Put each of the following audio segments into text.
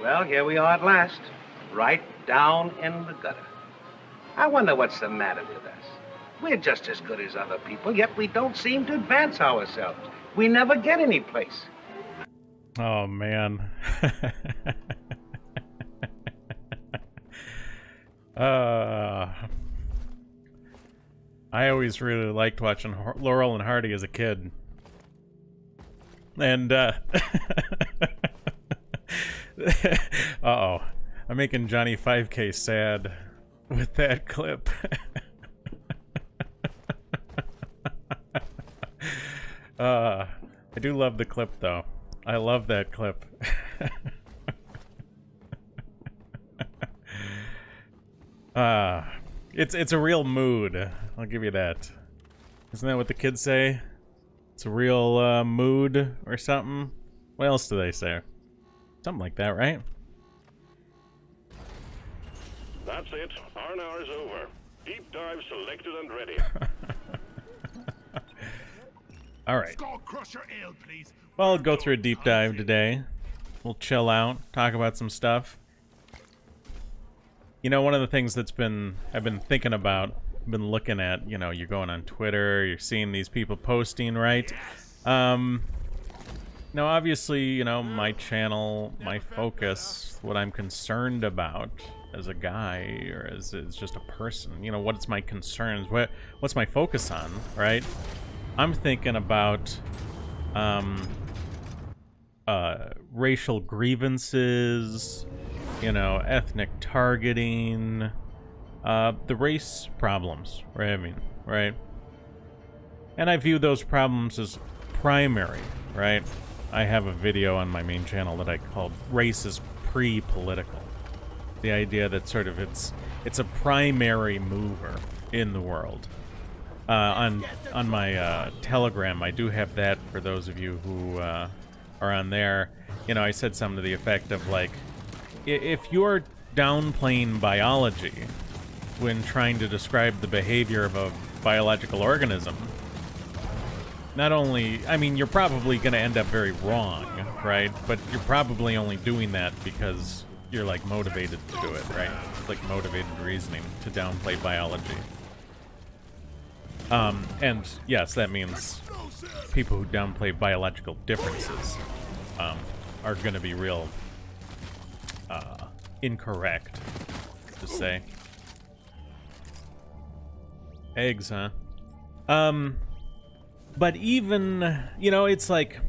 Well, here we are at last, right down in the gutter. I wonder what's the matter with us. We're just as good as other people, yet we don't seem to advance ourselves. We never get any place. Oh, man. I always really liked watching Laurel and Hardy as a kid. And, uh-oh. I'm making Johnny 5K sad with that clip. I do love the clip, though. I love that clip. It's a real mood. I'll give you that. Isn't that what the kids say? It's a real mood or something. What else do they say? Something like that, right? That's it. Our hour is over. Deep dive selected and ready. All right. Skull Crusher Ale, please. Well, I'll go through a deep dive today. We'll chill out, talk about some stuff. You know, one of the things I've been thinking about, been looking at, you know, you're going on Twitter, you're seeing these people posting, right? Now, obviously, you know, my channel, my focus, what I'm concerned about as a guy or as just a person, you know, what's my concerns, what's my focus on, right? I'm thinking about racial grievances, you know, ethnic targeting, the race problems, right? I mean, right? And I view those problems as primary, right? I have a video on my main channel that I called Race is Pre-Political. The idea that sort of it's a primary mover in the world. On my Telegram, I do have that for those of you who are on there. You know, I said something to the effect of, like, if you're downplaying biology when trying to describe the behavior of a biological organism, not only, I mean, you're probably going to end up very wrong, right? But you're probably only doing that because you're, like, motivated to do it, right? It's like motivated reasoning to downplay biology. And yes, that means people who downplay biological differences are going to be real incorrect, to say. Eggs, huh? But even, you know, it's like,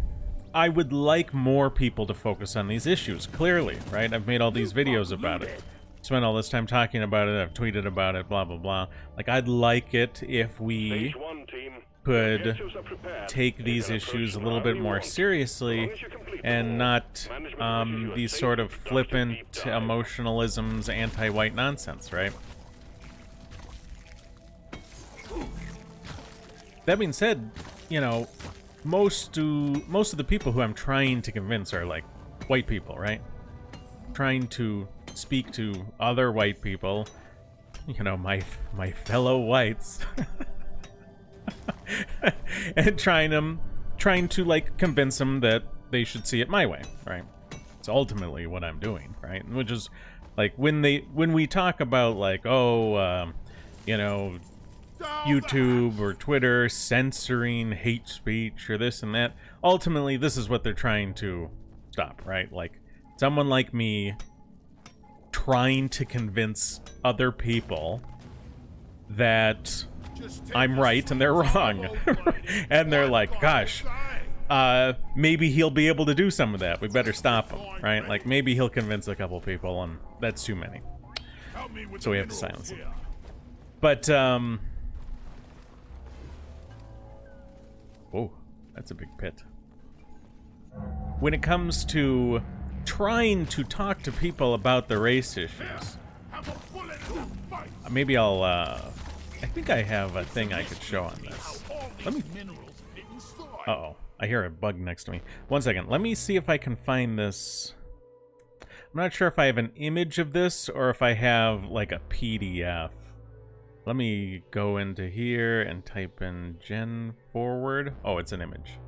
I would like more people to focus on these issues, clearly, right? I've made all these videos about it. Spent all this time talking about it, I've tweeted about it, blah, blah, blah. Like, I'd like it if we could take these issues a little bit more seriously and not these sort of flippant emotionalisms, anti-white nonsense, right? That being said, you know, most of the people who I'm trying to convince are, like, white people, right? Trying to speak to other white people, you know, my fellow whites, and trying to, like, convince them that they should see it my way, right? It's ultimately what I'm doing, right? Which is, like, when we talk about, like, oh, you know, YouTube or Twitter censoring hate speech or this and that, ultimately this is what they're trying to stop, right? Like, someone like me trying to convince other people that I'm right and they're wrong. And they're like, gosh, maybe he'll be able to do some of that. We better stop him, right? Like, maybe he'll convince a couple people, and that's too many. So we have to silence him. But, oh, that's a big pit. When it comes to trying to talk to people about the race issues, maybe I'll, I think I have a thing I could show on this. Let me, uh-oh, I hear a bug next to me. One second, let me see if I can find this. I'm not sure if I have an image of this or if I have, like, a PDF. Let me go into here and type in Gen Forward. Oh, it's an image.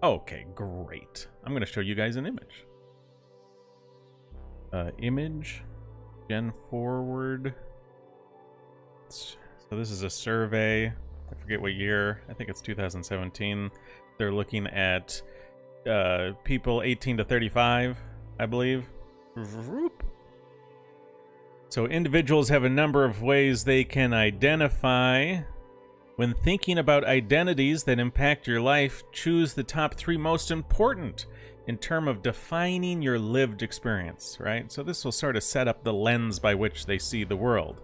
Okay, great. I'm going to show you guys an image. Image, gen forward. So this is a survey. I forget what year. I think it's 2017. They're looking at people 18 to 35, I believe. So individuals have a number of ways they can identify. When thinking about identities that impact your life, choose the top 3 most important in terms of defining your lived experience, right? So this will sort of set up the lens by which they see the world.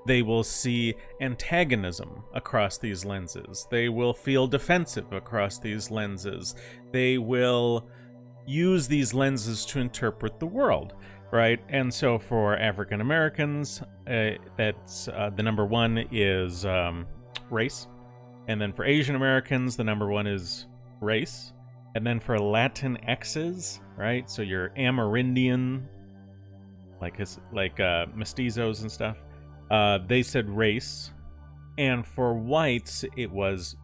They will see antagonism across these lenses. They will feel defensive across these lenses. They will use these lenses to interpret the world, right? And so for African Americans, that's the number 1 is race. And then for Asian Americans, the number 1 is race. And then for Latinxes, right? So your Amerindian, like mestizos and stuff, they said race. And for whites, it was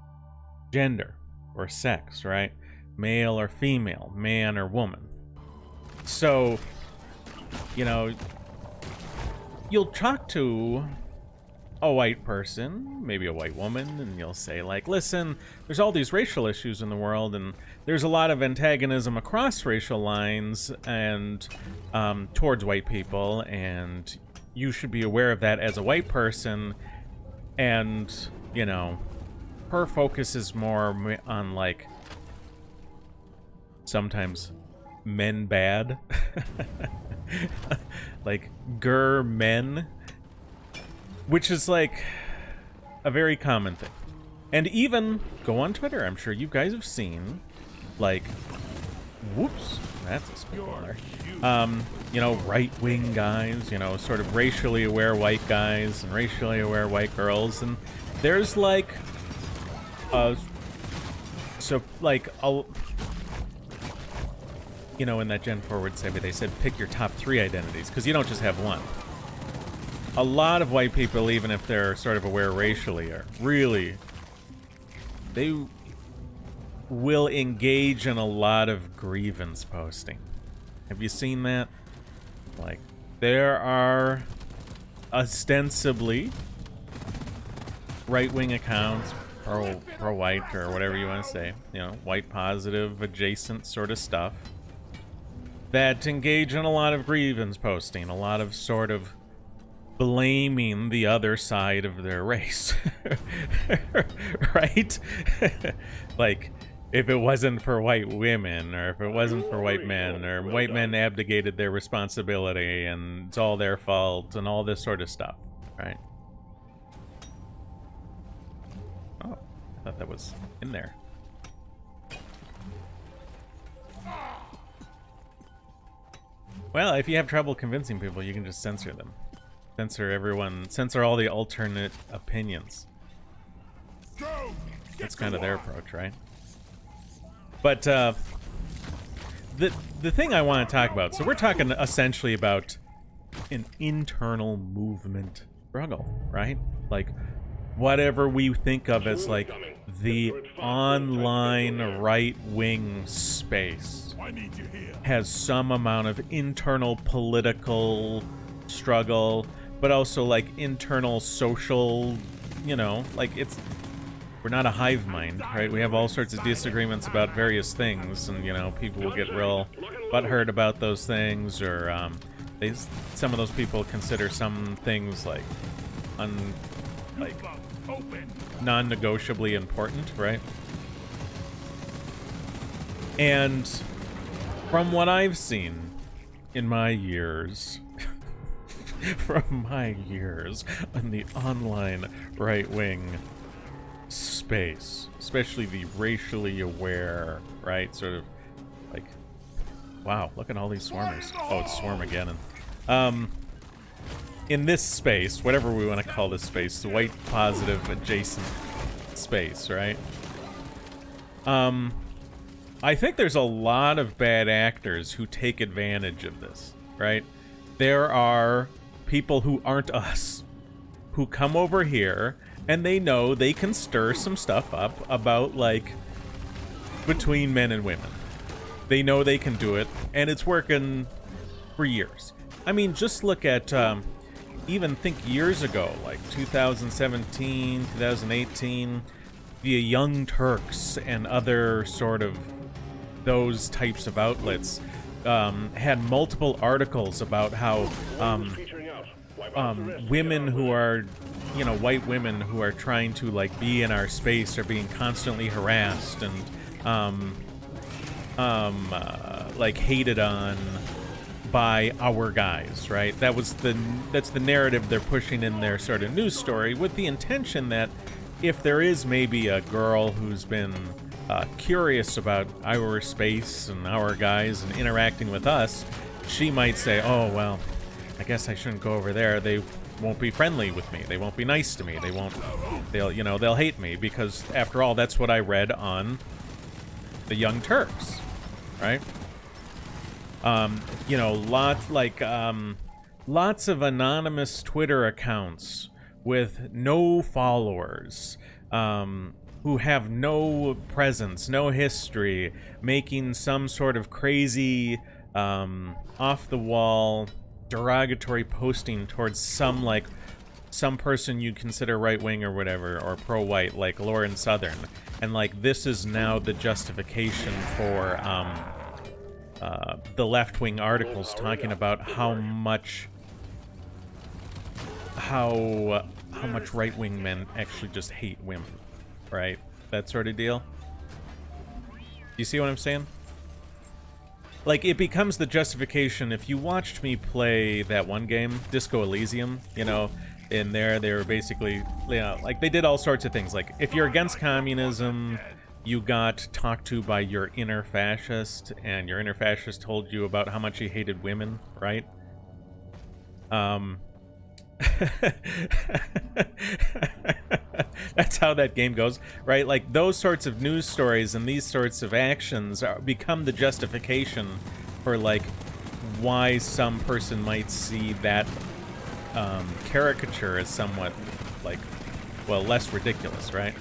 gender or sex, right? Male or female, man or woman. So, you know, you'll talk to a white person, maybe a white woman, and you'll say, like, listen, there's all these racial issues in the world, and there's a lot of antagonism across racial lines and towards white people, and you should be aware of that as a white person. And, you know, her focus is more on, like, sometimes men bad. Like, men. Which is, like, a very common thing. And even, go on Twitter, I'm sure you guys have seen, like, whoops, that's a spitballer. You know, right-wing guys, you know, sort of racially aware white guys and racially aware white girls. And there's, like, you know, in that Gen Forward survey, they said pick your top 3 identities, because you don't just have one. A lot of white people, even if they're sort of aware racially, are really, they will engage in a lot of grievance posting. Have you seen that? Like, there are ostensibly right-wing accounts, pro-white, or whatever you want to say, you know, white positive, adjacent sort of stuff, that engage in a lot of grievance posting, a lot of sort of blaming the other side of their race. Right? Like, if it wasn't for white women, or if it wasn't for white men, or white men abdicated their responsibility and it's all their fault, and all this sort of stuff, right? Oh, I thought that was in there. Well, if you have trouble convincing people, you can just censor them. Censor everyone. Censor all the alternate opinions. That's kind of their approach, right? But the thing I want to talk about, so we're talking essentially about an internal movement struggle, right? Like, whatever we think of as, like, the online right-wing space has some amount of internal political struggle, but also, like, internal social, you know, like, we're not a hive mind, right? We have all sorts of disagreements about various things, and, you know, people will get real butthurt about those things, or some of those people consider some things like non-negotiably important, right? And from what I've seen in my years, from my years in the online right-wing space, especially the racially aware, right? Sort of like, wow, look at all these swarmers. Oh, it's Swarmageddon. In this space, whatever we want to call this space, the white positive adjacent space, right? I think there's a lot of bad actors who take advantage of this, right? There are people who aren't us, who come over here and they know they can stir some stuff up about, like, between men and women. They know they can do it, and it's working for years. I mean, just look at, even think years ago, like 2017, 2018, the Young Turks and other sort of those types of outlets had multiple articles about how women who are, you know, white women who are trying to, like, be in our space are being constantly harassed and, like, hated on by our guys, right? That's the narrative they're pushing in their sort of news story, with the intention that if there is maybe a girl who's been curious about our space and our guys and interacting with us, she might say, oh, well, I guess I shouldn't go over there. They won't be friendly with me. They won't be nice to me. They'll hate me, because after all, that's what I read on the Young Turks, right? You know, lots of anonymous Twitter accounts with no followers, who have no presence, no history, making some sort of crazy, off-the-wall, derogatory posting towards some person you'd consider right-wing or whatever, or pro-white, like Lauren Southern. And, like, this is now the justification for, the left-wing articles talking about how much right-wing men actually just hate women, right? That sort of deal. You see what I'm saying? Like, it becomes the justification. If you watched me play that one game, Disco Elysium, you know, in there they were basically, you know, like, they did all sorts of things. Like, if you're against communism, you got talked to by your inner fascist, and your inner fascist told you about how much he hated women, right? That's how that game goes, right? Like, those sorts of news stories and these sorts of actions become the justification for, like, why some person might see that caricature as somewhat, like, well, less ridiculous, right?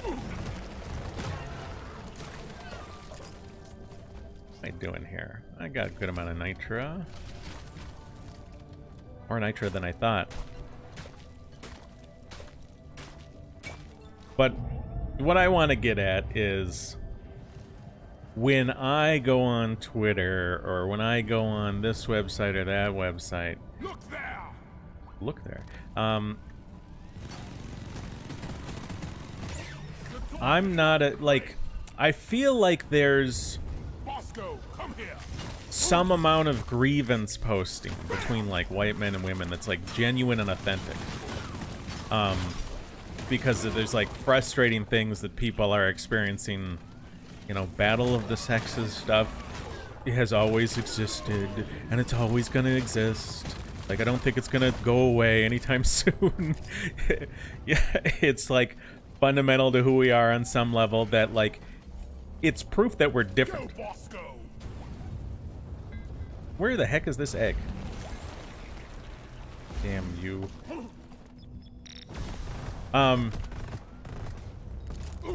What am I doing here? I got a good amount of nitro. More nitro than I thought. But what I want to get at is, when I go on Twitter, or when I go on this website or that website, look there. I'm not like, I feel like there's some amount of grievance posting between, like, white men and women that's, like, genuine and authentic. Because there's, like, frustrating things that people are experiencing. You know, battle of the sexes stuff, it has always existed, and it's always gonna exist. Like, I don't think it's gonna go away anytime soon. Yeah, it's, like, fundamental to who we are on some level, that, like, it's proof that we're different. Where the heck is this egg? Damn you.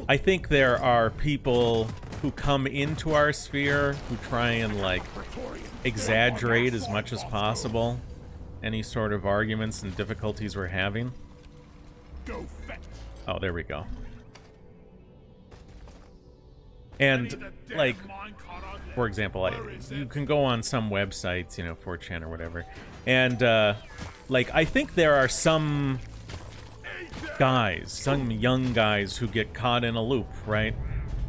I think there are people who come into our sphere who try and, like, exaggerate as much as possible any sort of arguments and difficulties we're having. Oh, there we go. And, like, for example, you can go on some websites, you know, 4chan or whatever, and, like, I think there are some guys, some young guys who get caught in a loop, right?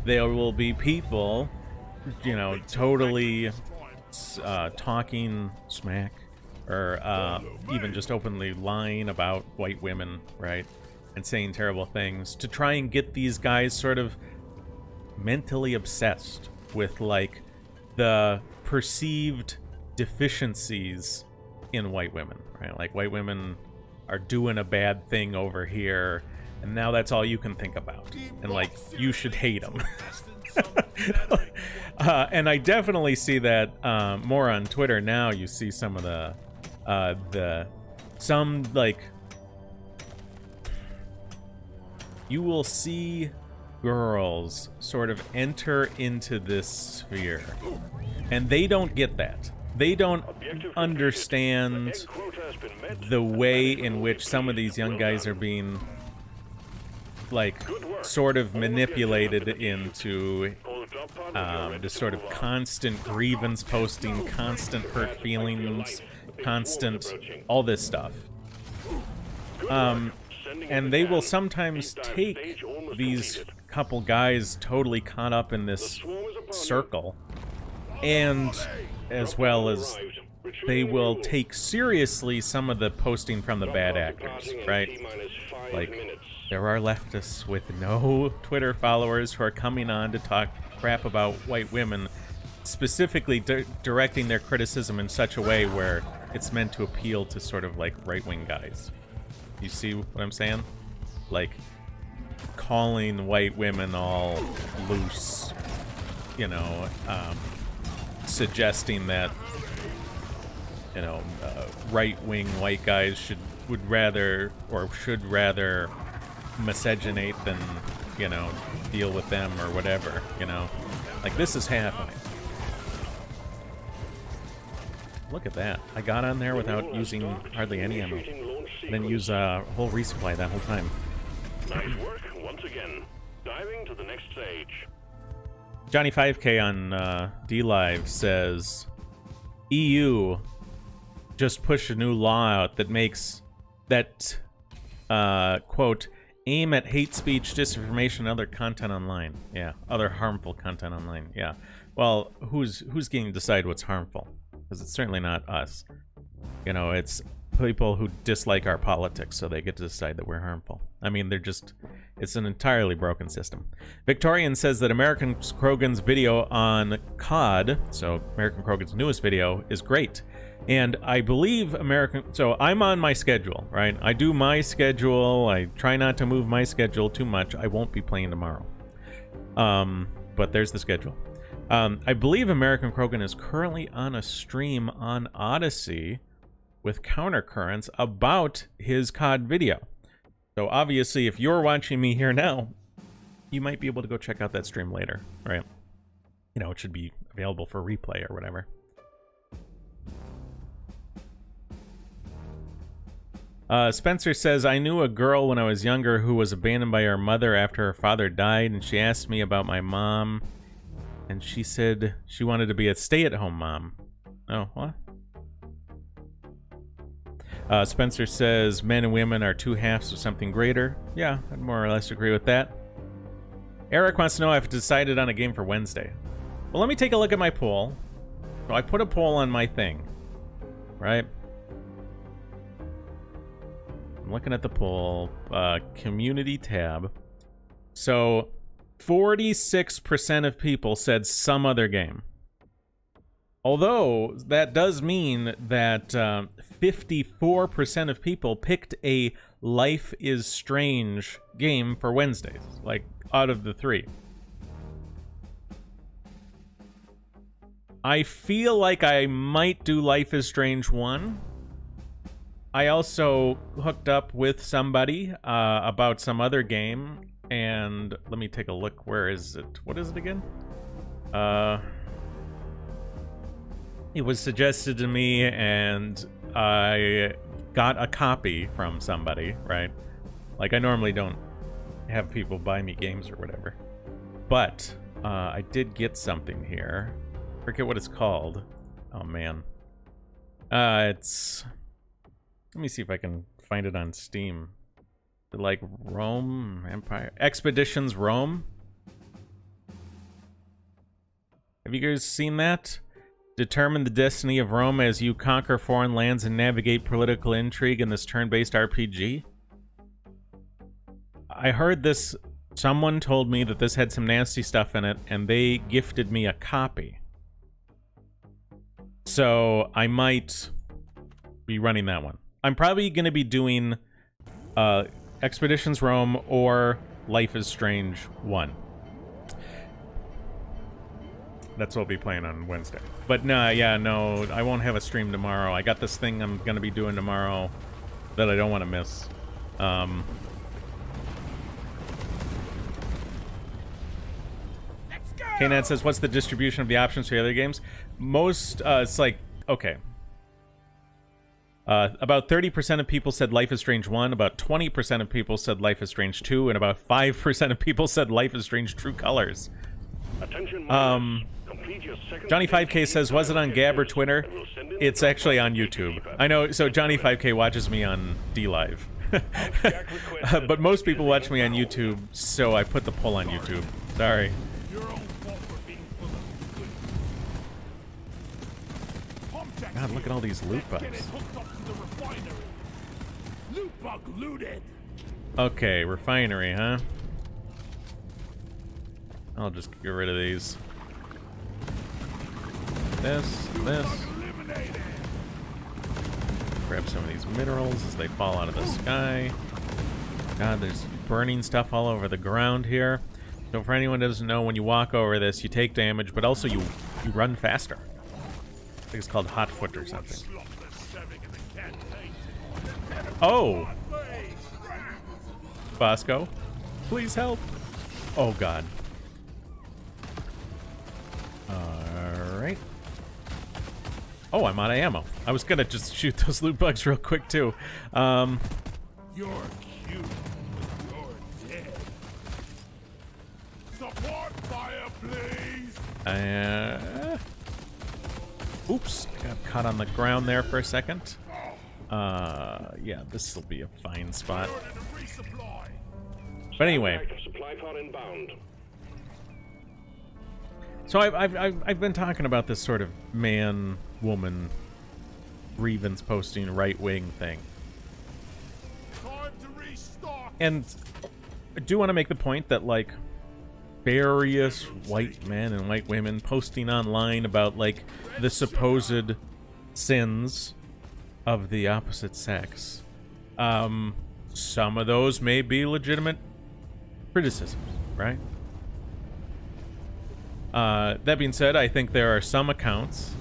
There will be people, you know, totally talking smack, or even just openly lying about white women, right? And saying terrible things to try and get these guys sort of mentally obsessed with, like, the perceived deficiencies in white women, right? Like, white women are doing a bad thing over here, and now that's all you can think about, and, like, you should hate them. And I definitely see that more on Twitter now. You see some of some, like, you will see girls sort of enter into this sphere, and they don't get that. they don't understand the way in which some of these young guys are being, like, sort of manipulated into this sort of constant grievance posting, constant hurt feelings, constant all this stuff. And they will sometimes take these couple guys totally caught up in this circle, and as well as they will take seriously some of the posting from the bad actors, right? Like, there are leftists with no Twitter followers who are coming on to talk crap about white women, specifically directing their criticism in such a way where it's meant to appeal to sort of like right-wing guys. You see what I'm saying? Like, calling white women all loose, you know, suggesting that, you know, right-wing white guys should rather miscegenate than, you know, deal with them or whatever, you know. Like, this is happening. Look at that. I got on there without using hardly any ammo. Then use a whole resupply that whole time. Nice work once again. Diving to the next stage. Johnny 5K on D-Live says, EU just pushed a new law out that makes that, quote, aim at hate speech, disinformation, and other content online. Yeah, other harmful content online. Yeah. Well, who's getting to decide what's harmful? Because it's certainly not us. You know, it's people who dislike our politics, so they get to decide that we're harmful. I mean, they're just... It's an entirely broken system. Victorian says that American Krogan's video on COD, so American Krogan's newest video, is great. And I believe so I'm on my schedule, right? I do my schedule. I try not to move my schedule too much. I won't be playing tomorrow. But there's the schedule. I believe American Krogan is currently on a stream on Odyssey with Countercurrents about his COD video. So obviously, if you're watching me here now, you might be able to go check out that stream later, right? You know, it should be available for replay or whatever. Spencer says, I knew a girl when I was younger who was abandoned by her mother after her father died, and she asked me about my mom, and she said she wanted to be a stay-at-home mom. Oh, what? Spencer says, men and women are two halves of something greater. Yeah, I'd more or less agree with that. Eric wants to know if I've decided on a game for Wednesday. Well, let me take a look at my poll. So I put a poll on my thing, right? I'm looking at the poll, community tab. So 46% of people said some other game. Although that does mean that 54% of people picked a Life is Strange game for Wednesdays, like out of the three. I feel like I might do Life is Strange 1. I also hooked up with somebody about some other game, and let me take a look. Where is it? What is it again? It was suggested to me, and I got a copy from somebody, right? Like, I normally don't have people buy me games or whatever. But I did get something here. I forget what it's called. Oh, man. It's... Let me see if I can find it on Steam. Like Rome Empire... Expeditions Rome? Have you guys seen that? Determine the destiny of Rome as you conquer foreign lands and navigate political intrigue in this turn-based RPG. I heard this... Someone told me that this had some nasty stuff in it, and they gifted me a copy. So I might be running that one. I'm probably going to be doing Expeditions Rome or Life is Strange 1. That's what I'll be playing on Wednesday. But no, yeah, no, I won't have a stream tomorrow. I got this thing I'm going to be doing tomorrow that I don't want to miss. K-Nat says, what's the distribution of the options for the other games? Most, it's like okay. About 30% of people said Life is Strange 1, about 20% of people said Life is Strange 2, and about 5% of people said Life is Strange True Colors. Attention, Johnny 5K says, was it on Gab or Twitter? It's actually on YouTube. I know, so Johnny 5K watches me on DLive. But most people watch me on YouTube, so I put the poll on YouTube. Sorry. God, look at all these loot bugs. Okay, refinery, huh? I'll just get rid of these. This. Grab some of these minerals as they fall out of the sky. God, there's burning stuff all over the ground here. So for anyone who doesn't know, when you walk over this, you take damage, but also you run faster. I think it's called hot foot or something. Oh! Bosco, please help. Oh, God. Alright. Oh, I'm out of ammo. I was gonna just shoot those loot bugs real quick, too. You're cute. You're dead. Support fire, please. Oops. Got caught on the ground there for a second. Yeah, this will be a fine spot. But anyway. So I've been talking about this sort of man-woman grievance posting right-wing thing. And I do want to make the point that, like, various white men and white women posting online about, like, the supposed sins of the opposite sex. Some of those may be legitimate criticisms, right? That being said, I think there are some accounts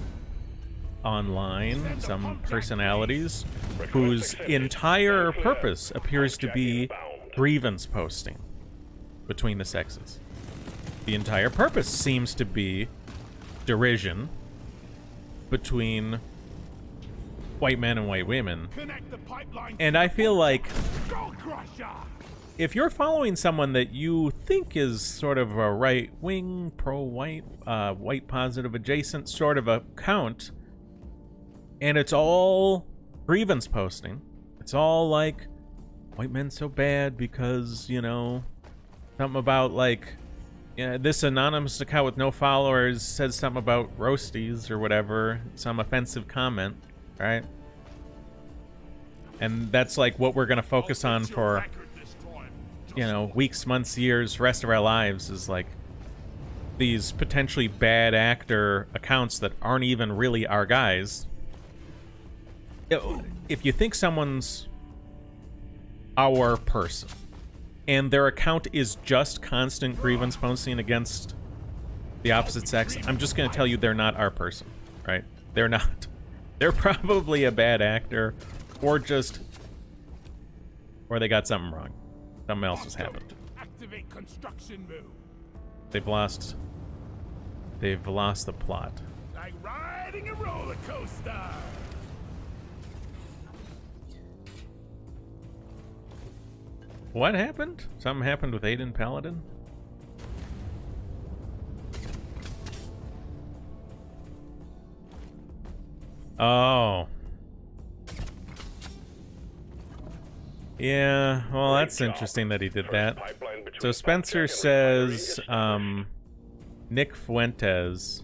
online, some personalities, whose entire purpose appears to be grievance posting between the sexes. The entire purpose seems to be derision between white men and white women. And I feel like if you're following someone that you think is sort of a right-wing, pro-white, white positive adjacent sort of account, and it's all grievance posting, it's all like, white men so bad because, you know, something about, like, this anonymous account with no followers says something about roasties or whatever, some offensive comment, right? And that's like what we're gonna focus on for, you know, weeks, months, years, rest of our lives, is like these potentially bad actor accounts that aren't even really our guys. If you think someone's our person and their account is just constant grievance posting against the opposite sex, I'm just going to tell you they're not our person, right? They're not. They're probably a bad actor, or they got something wrong. Something else has happened. Activate construction mode. They've lost the plot. Like riding a roller coaster. What happened? Something happened with Aiden Paladin? Oh. Yeah, well, that's interesting that he did that. So Spencer says, Nick Fuentes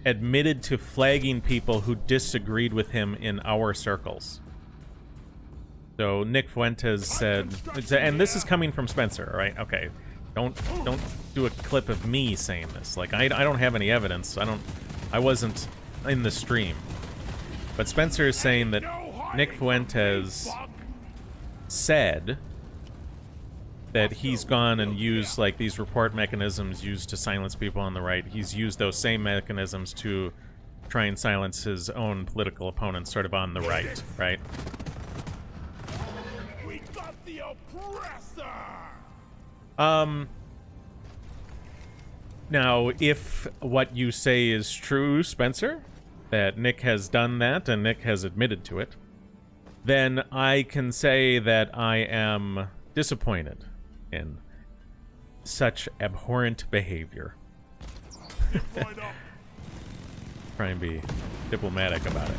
admitted to flagging people who disagreed with him in our circles. So Nick Fuentes said, and this is coming from Spencer, right? Okay, don't do a clip of me saying this. Like, I don't have any evidence. I wasn't in the stream. But Spencer is saying that Nick Fuentes said that he's gone and used, like, these report mechanisms used to silence people on the right. He's used those same mechanisms to try and silence his own political opponents sort of on the right, right? We got the oppressor. Now, if what you say is true, Spencer, that Nick has done that, and Nick has admitted to it, then I can say that I am disappointed in such abhorrent behavior. Try and be diplomatic about it.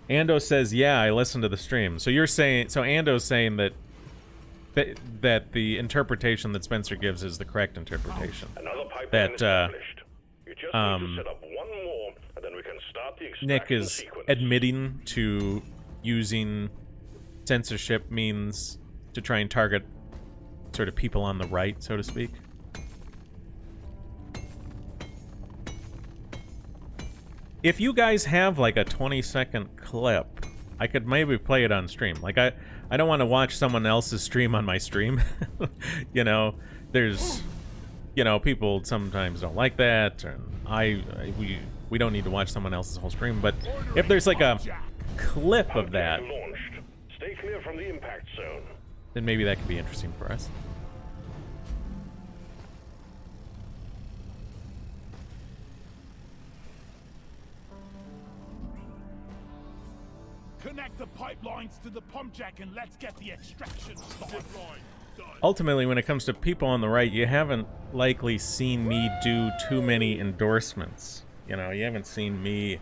Ando says, yeah, I listened to the stream. So you're saying, so Ando's saying that that the interpretation that Spencer gives is the correct interpretation. Another pipeline That established. You just need to set up one more, and then we can start the extraction Nick is sequence. admitting to using censorship means to try and target sort of people on the right, so to speak. If you guys have like a 20-second clip, I could maybe play it on stream. Like I don't want to watch someone else's stream on my stream. You know, there's, you know, people sometimes don't like that, and we don't need to watch someone else's whole stream. But if there's like a clip of that, Launched. Stay clear from the impact zone. then maybe that could be interesting for us. Connect the pipelines to the pump jack and let's get the extraction started. Ultimately, when it comes to people on the right, you haven't likely seen me do too many endorsements. You know, you haven't seen me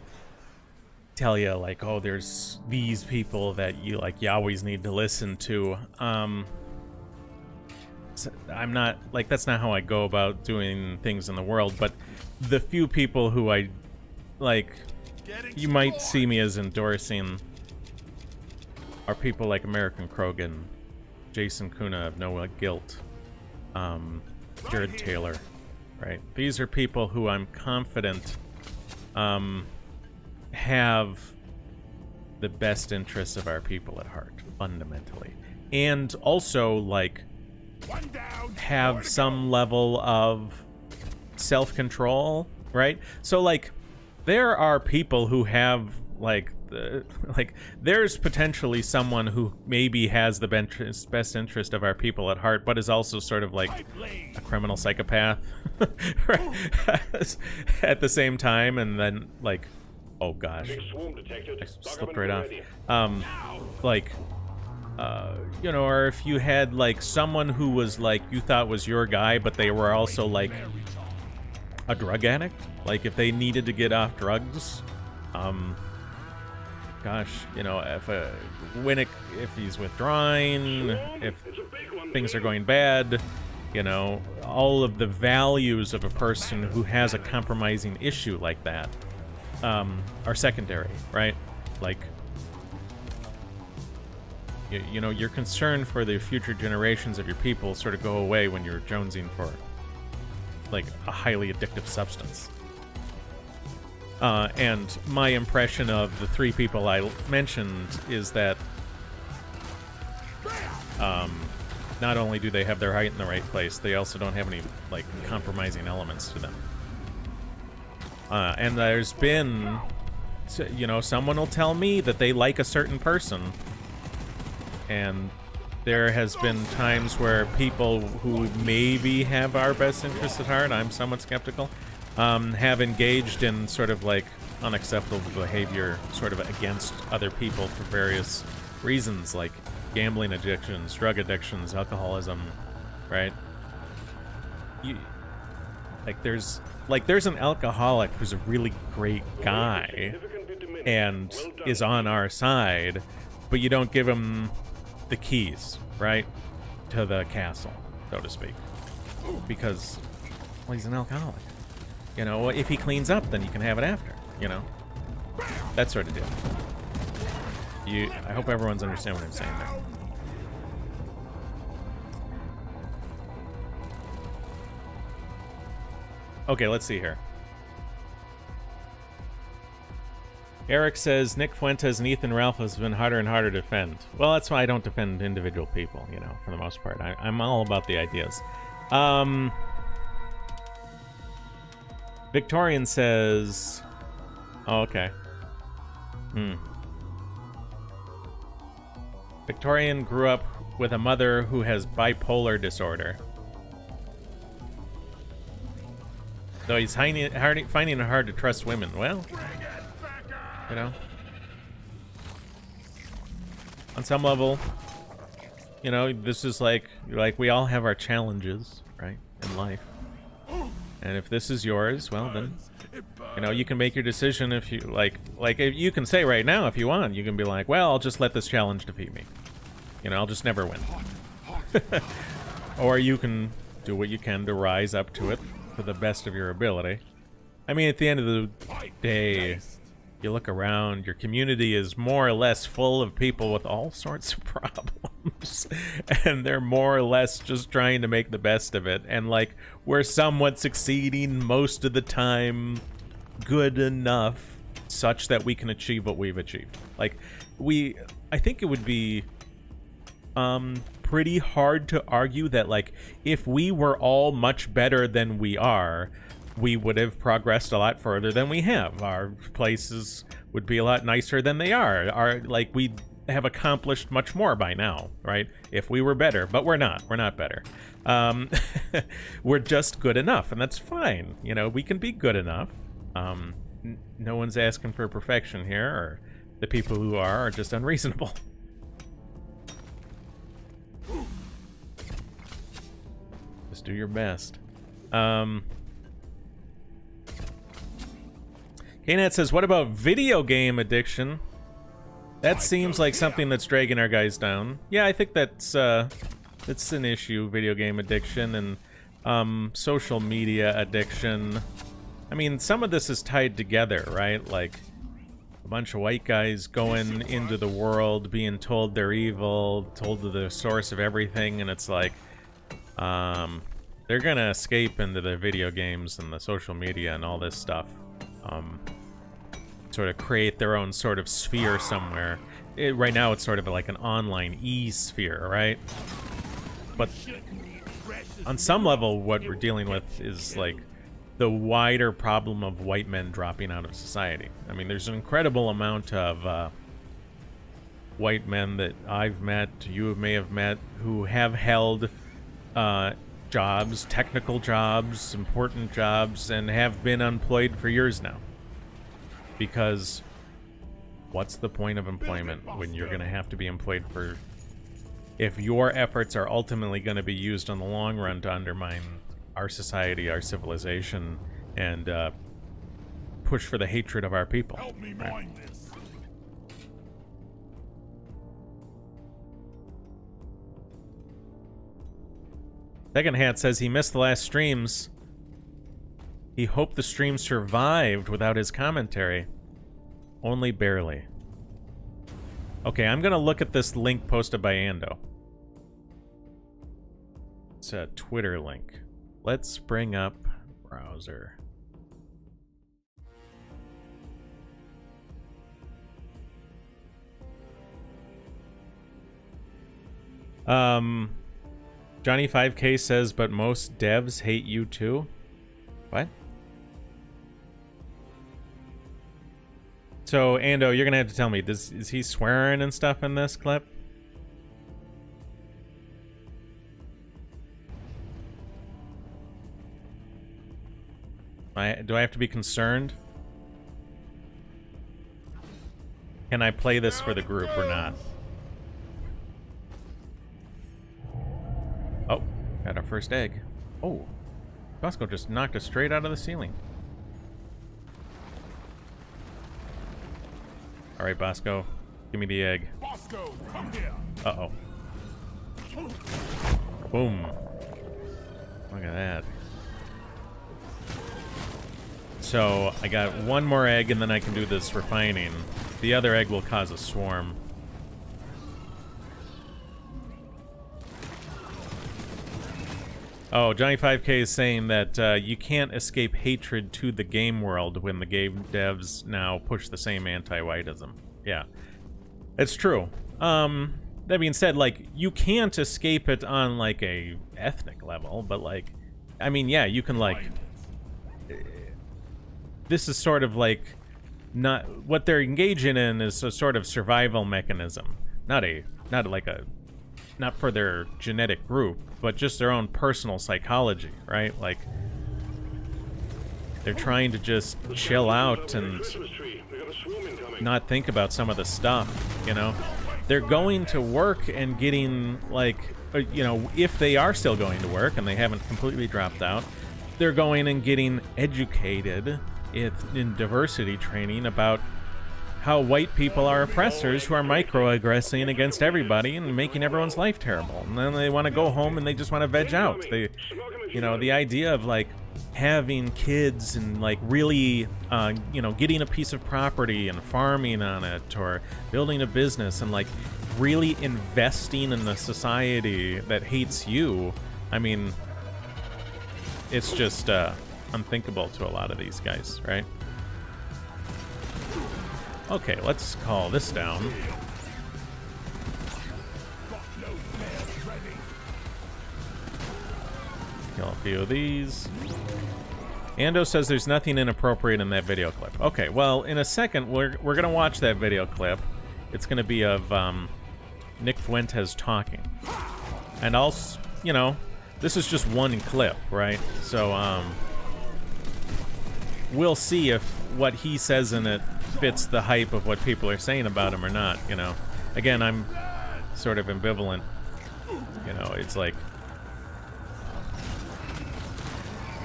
tell you, like, oh, there's these people that you always need to listen to. So I'm not, like, that's not how I go about doing things in the world, but the few people who I, like, you might see me as endorsing are people like American Krogan, Jason Kuna of No Guilt, Jared Taylor, right? These are people who I'm confident have the best interests of our people at heart, fundamentally. And also, like, have some level of self-control, right? So, like, there are people who have, like, there's potentially someone who maybe has the best interest of our people at heart, but is also sort of like a criminal psychopath, right? At the same time, and then, like, oh gosh, I slipped right off. Like, you know, or if you had, like, someone who was, like, you thought was your guy, but they were also, like, a drug addict, like, if they needed to get off drugs, gosh, you know, if he's withdrawing, if things are going bad, you know, all of the values of a person who has a compromising issue like that are secondary, right? Like, you know, your concern for the future generations of your people sort of go away when you're jonesing for, like, a highly addictive substance. And my impression of the three people I mentioned is that not only do they have their height in the right place, they also don't have any, like, compromising elements to them. And there's been, you know, someone will tell me that they like a certain person, and there has been times where people who maybe have our best interests at heart, I'm somewhat skeptical, have engaged in sort of, like, unacceptable behavior sort of against other people for various reasons, like gambling addictions, drug addictions, alcoholism, right? There's an alcoholic who's a really great guy and is on our side, but you don't give him the keys, right, to the castle, so to speak, because, well, he's an alcoholic. You know, if he cleans up, then you can have it after, you know? That sort of deal. I hope everyone's understand what I'm saying there. Okay, let's see here. Eric says, Nick Fuentes and Ethan Ralph has been harder and harder to defend. Well, that's why I don't defend individual people, you know, for the most part. I'm all about the ideas. Victorian says... Oh, okay. Victorian grew up with a mother who has bipolar disorder. Though he's finding it hard to trust women. Well, you know, on some level, you know, this is like we all have our challenges, right, in life. And if this is yours, well then, you know, you can make your decision if you like if you can say right now if you want, you can be like, well, I'll just let this challenge defeat me. You know, I'll just never win. Or you can do what you can to rise up to it to the best of your ability. I mean, at the end of the day, you look around, your community is more or less full of people with all sorts of problems. And they're more or less just trying to make the best of it. And, like, we're somewhat succeeding most of the time, good enough, such that we can achieve what we've achieved. Like, I think it would be pretty hard to argue that, like, if we were all much better than we are, we would have progressed a lot further than we have. Our places would be a lot nicer than they are. Like, we have accomplished much more by now, right? If we were better, but we're not. We're not better. We're just good enough, and that's fine. You know, we can be good enough. No one's asking for perfection here, or the people who are just unreasonable. Just do your best. Knet says, what about video game addiction? That seems like something that's dragging our guys down. Yeah, I think that's an issue, video game addiction and social media addiction. I mean, some of this is tied together, right? Like, a bunch of white guys going into the world, being told they're evil, told they're the source of everything, and it's like, they're gonna escape into the video games and the social media and all this stuff. Sort of create their own sort of sphere somewhere. Right now it's sort of like an online e-sphere, right? But on some level what we're dealing with is like the wider problem of white men dropping out of society. I mean, there's an incredible amount of white men that I've met, you may have met, who have held jobs, technical jobs, important jobs, and have been unemployed for years now. Because what's the point of employment when you're going to have to be employed for... If your efforts are ultimately going to be used in the long run to undermine our society, our civilization, and push for the hatred of our people. Help me mind this. Second Hat says he missed the last streams. He hoped the stream survived without his commentary. Only barely. Okay, I'm gonna look at this link posted by Ando. It's a Twitter link. Let's bring up browser. Johnny 5K says, but most devs hate you too? What? So, Ando, you're gonna have to tell me, is he swearing and stuff in this clip? Do I have to be concerned? Can I play this for the group or not? Oh, got our first egg. Oh, Bosco just knocked us straight out of the ceiling. All right, Bosco, give me the egg. Bosco, come here. Uh-oh. Boom. Look at that. So, I got one more egg, and then I can do this refining. The other egg will cause a swarm. Oh, Johnny 5K is saying that you can't escape hatred to the game world when the game devs now push the same anti-whiteism. Yeah, it's true. That being said, like, you can't escape it on, like, a ethnic level, but, like, I mean, yeah, you can, like... This is sort of, like, not... What they're engaging in is a sort of survival mechanism. Not for their genetic group, but just their own personal psychology, right? Like, They're trying to just chill out and not think about some of the stuff, you know? They're going to work and getting, like, you know, if they are still going to work and they haven't completely dropped out, they're going and getting educated in diversity training about how white people are oppressors who are microaggressing against everybody and making everyone's life terrible. And then they want to go home and they just want to veg out. They, you know, the idea of, like, having kids and, like, really, you know, getting a piece of property and farming on it or building a business and, like, really investing in a society that hates you. I mean, it's just unthinkable to a lot of these guys, right? Okay, let's call this down. Kill a few of these. Ando says there's nothing inappropriate in that video clip. Okay, well, in a second, we're going to watch that video clip. It's going to be of Nick Fuentes talking. And I'll, you know, this is just one clip, right? So, we'll see if what he says in it fits the hype of what people are saying about him or not, you know. Again, I'm sort of ambivalent. You know, it's like,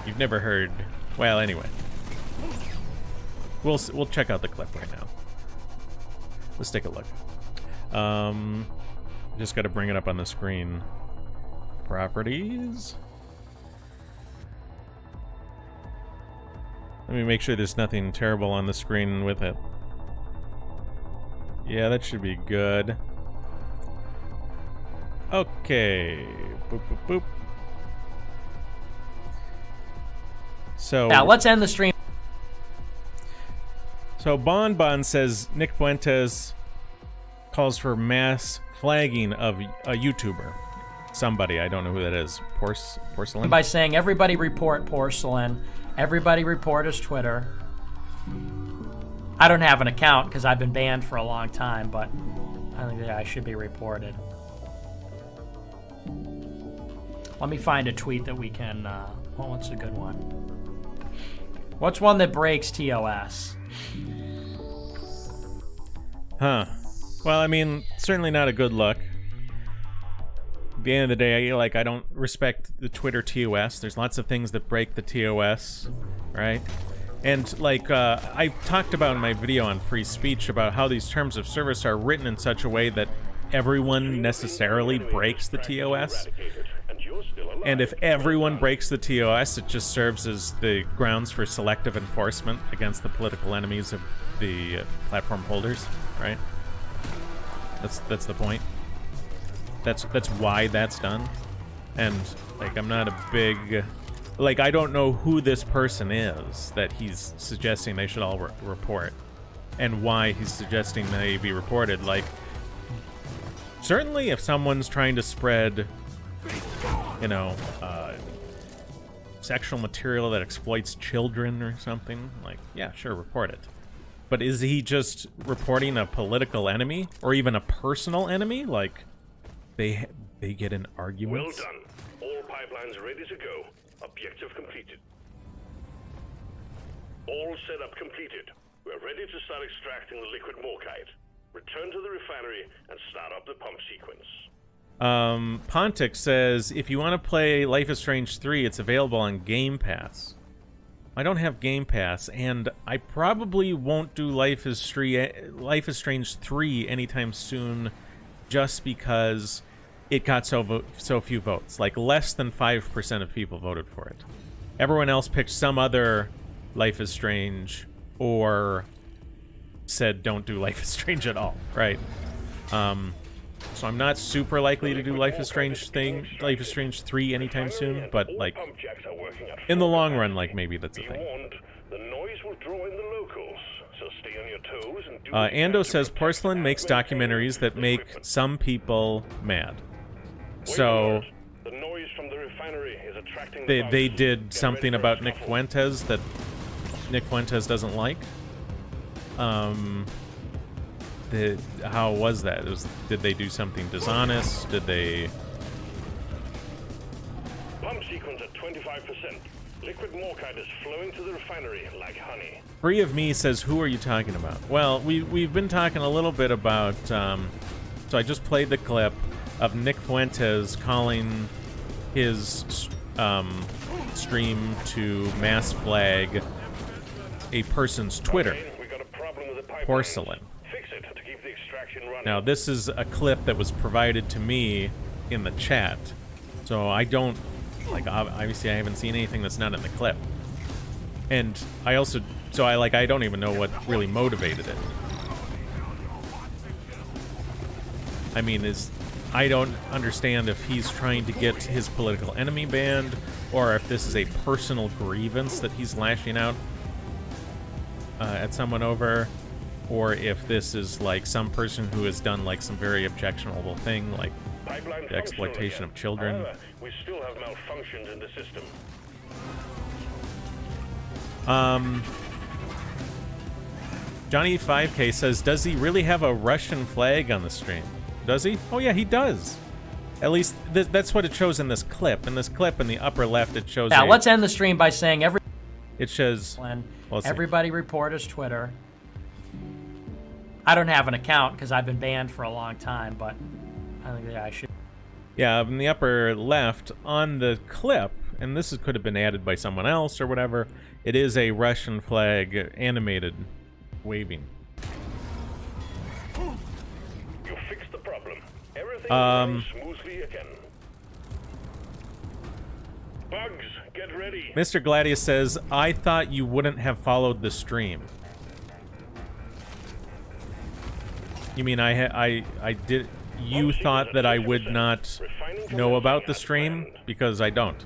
you've never heard. Well, anyway, we'll check out the clip right now. Let's take a look. Just got to bring it up on the screen. Properties. Let me make sure there's nothing terrible on the screen with it. Yeah, that should be good. Okay. Boop, boop, boop. So now let's end the stream. So Bonbon says Nick Fuentes calls for mass flagging of a YouTuber. Somebody, I don't know who that is. Porcelain? By saying everybody report Porcelain. Everybody report his Twitter. I don't have an account because I've been banned for a long time, but I think the guy should be reported. Let me find a tweet that we can... oh, what's a good one? What's one that breaks TOS? Huh. Well, I mean, certainly not a good look. At the end of the day, like, I don't respect the Twitter TOS. There's lots of things that break the TOS, right? And, like, I talked about in my video on free speech about how these terms of service are written in such a way that everyone necessarily breaks the TOS. And if everyone breaks the TOS, it just serves as the grounds for selective enforcement against the political enemies of the platform holders, right? That's the point. That's why that's done. And, like, I'm not a big... Like, I don't know who this person is that he's suggesting they should all report. And why he's suggesting they be reported. Like, certainly if someone's trying to spread, you know, sexual material that exploits children or something, like, yeah, sure, report it. But is he just reporting a political enemy? Or even a personal enemy? Like... They get in arguments. Well done. All pipelines ready to go. Objective completed. All setup completed. We're ready to start extracting the liquid morkite. Return to the refinery and start up the pump sequence. Pontic says, if you want to play Life is Strange 3, it's available on Game Pass. I don't have Game Pass, and I probably won't do Life is Strange 3 anytime soon, just because it got so few votes. Like, less than 5% of people voted for it. Everyone else picked some other Life is Strange, or said don't do Life is Strange at all, right? So I'm not super likely to do Life is Strange 3 anytime soon, but, like, in the long run, like, maybe that's a thing. The noise will draw in the locals. So stay on your toes and do Ando says Porcelain makes documentaries that make some people mad. So the noise from the refinery is attracting they did something about Nick Fuentes that Nick Fuentes doesn't like. How was that? Did they do something dishonest? Did they... Pump sequence at 25%. Liquid morkite is flowing to the refinery like honey. Free of Me says, who are you talking about? Well, we've been talking a little bit about, so I just played the clip of Nick Fuentes calling his stream to mass flag a person's Twitter. Okay, we got a problem with the pipeline. Porcelain. Fix it to keep the extraction running. Now, this is a clip that was provided to me in the chat, so I don't, like, obviously I haven't seen anything that's not in the clip. And I also, so I don't even know what really motivated it. I mean, I don't understand if he's trying to get his political enemy banned, or if this is a personal grievance that he's lashing out at someone over, or if this is like some person who has done like some very objectionable thing, like Pipeline the exploitation of children. However, we still have malfunctions in the system. Johnny 5K says, does he really have a Russian flag on the stream? Does he? Oh yeah, he does. At least that's what it shows in this clip. In this clip in the upper left, it shows. Now let's end the stream by saying it shows. Everybody report his Twitter. I don't have an account because I've been banned for a long time, but I think I should. Yeah, in the upper left on the clip, and this could have been added by someone else or whatever. It is a Russian flag animated waving. You fixed the problem. Everything runs smoothly again. Bugs, get ready. Mr. Gladius says, I thought you wouldn't have followed the stream. You mean I did? You thought that I would not know about the stream? Because I don't.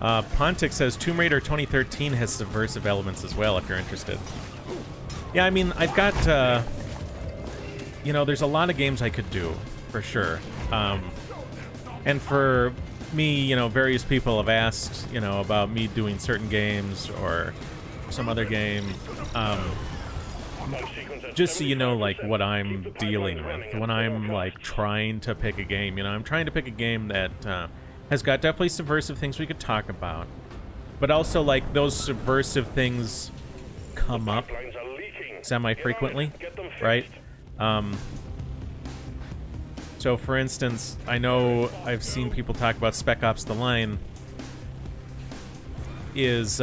Pontic says Tomb Raider 2013 has subversive elements as well, if you're interested. Yeah, I mean, I've got, you know, there's a lot of games I could do, for sure. And for me, you know, various people have asked, you know, about me doing certain games or some other game. Just so you know, like, what I'm dealing with when I'm, like, trying to pick a game. You know, I'm trying to pick a game that, has got definitely subversive things we could talk about, but also like those subversive things come up semi-frequently, right? So for instance, I know I've seen people talk about Spec Ops: The Line is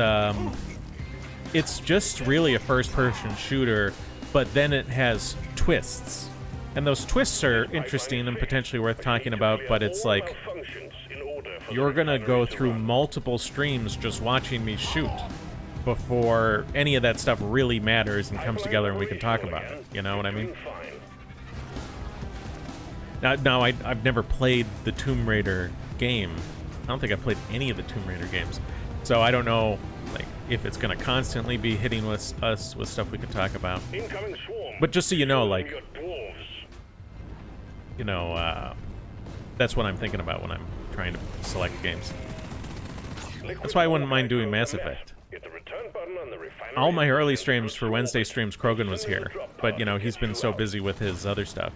it's just really a first-person shooter, but then it has twists, and those twists are interesting and potentially worth talking about, but it's like you're gonna go through multiple streams just watching me shoot before any of that stuff really matters and comes together and we can talk about it. You know what I mean? Now I've never played the Tomb Raider game. I don't think I've played any of the Tomb Raider games. So I don't know, like, if it's gonna constantly be hitting us with stuff we could talk about. But just so you know, like, you know, that's what I'm thinking about when I'm trying to select games. That's why I wouldn't mind doing Mass Effect. All my early streams for Wednesday streams, Krogan was here, but you know, he's been so busy with his other stuff.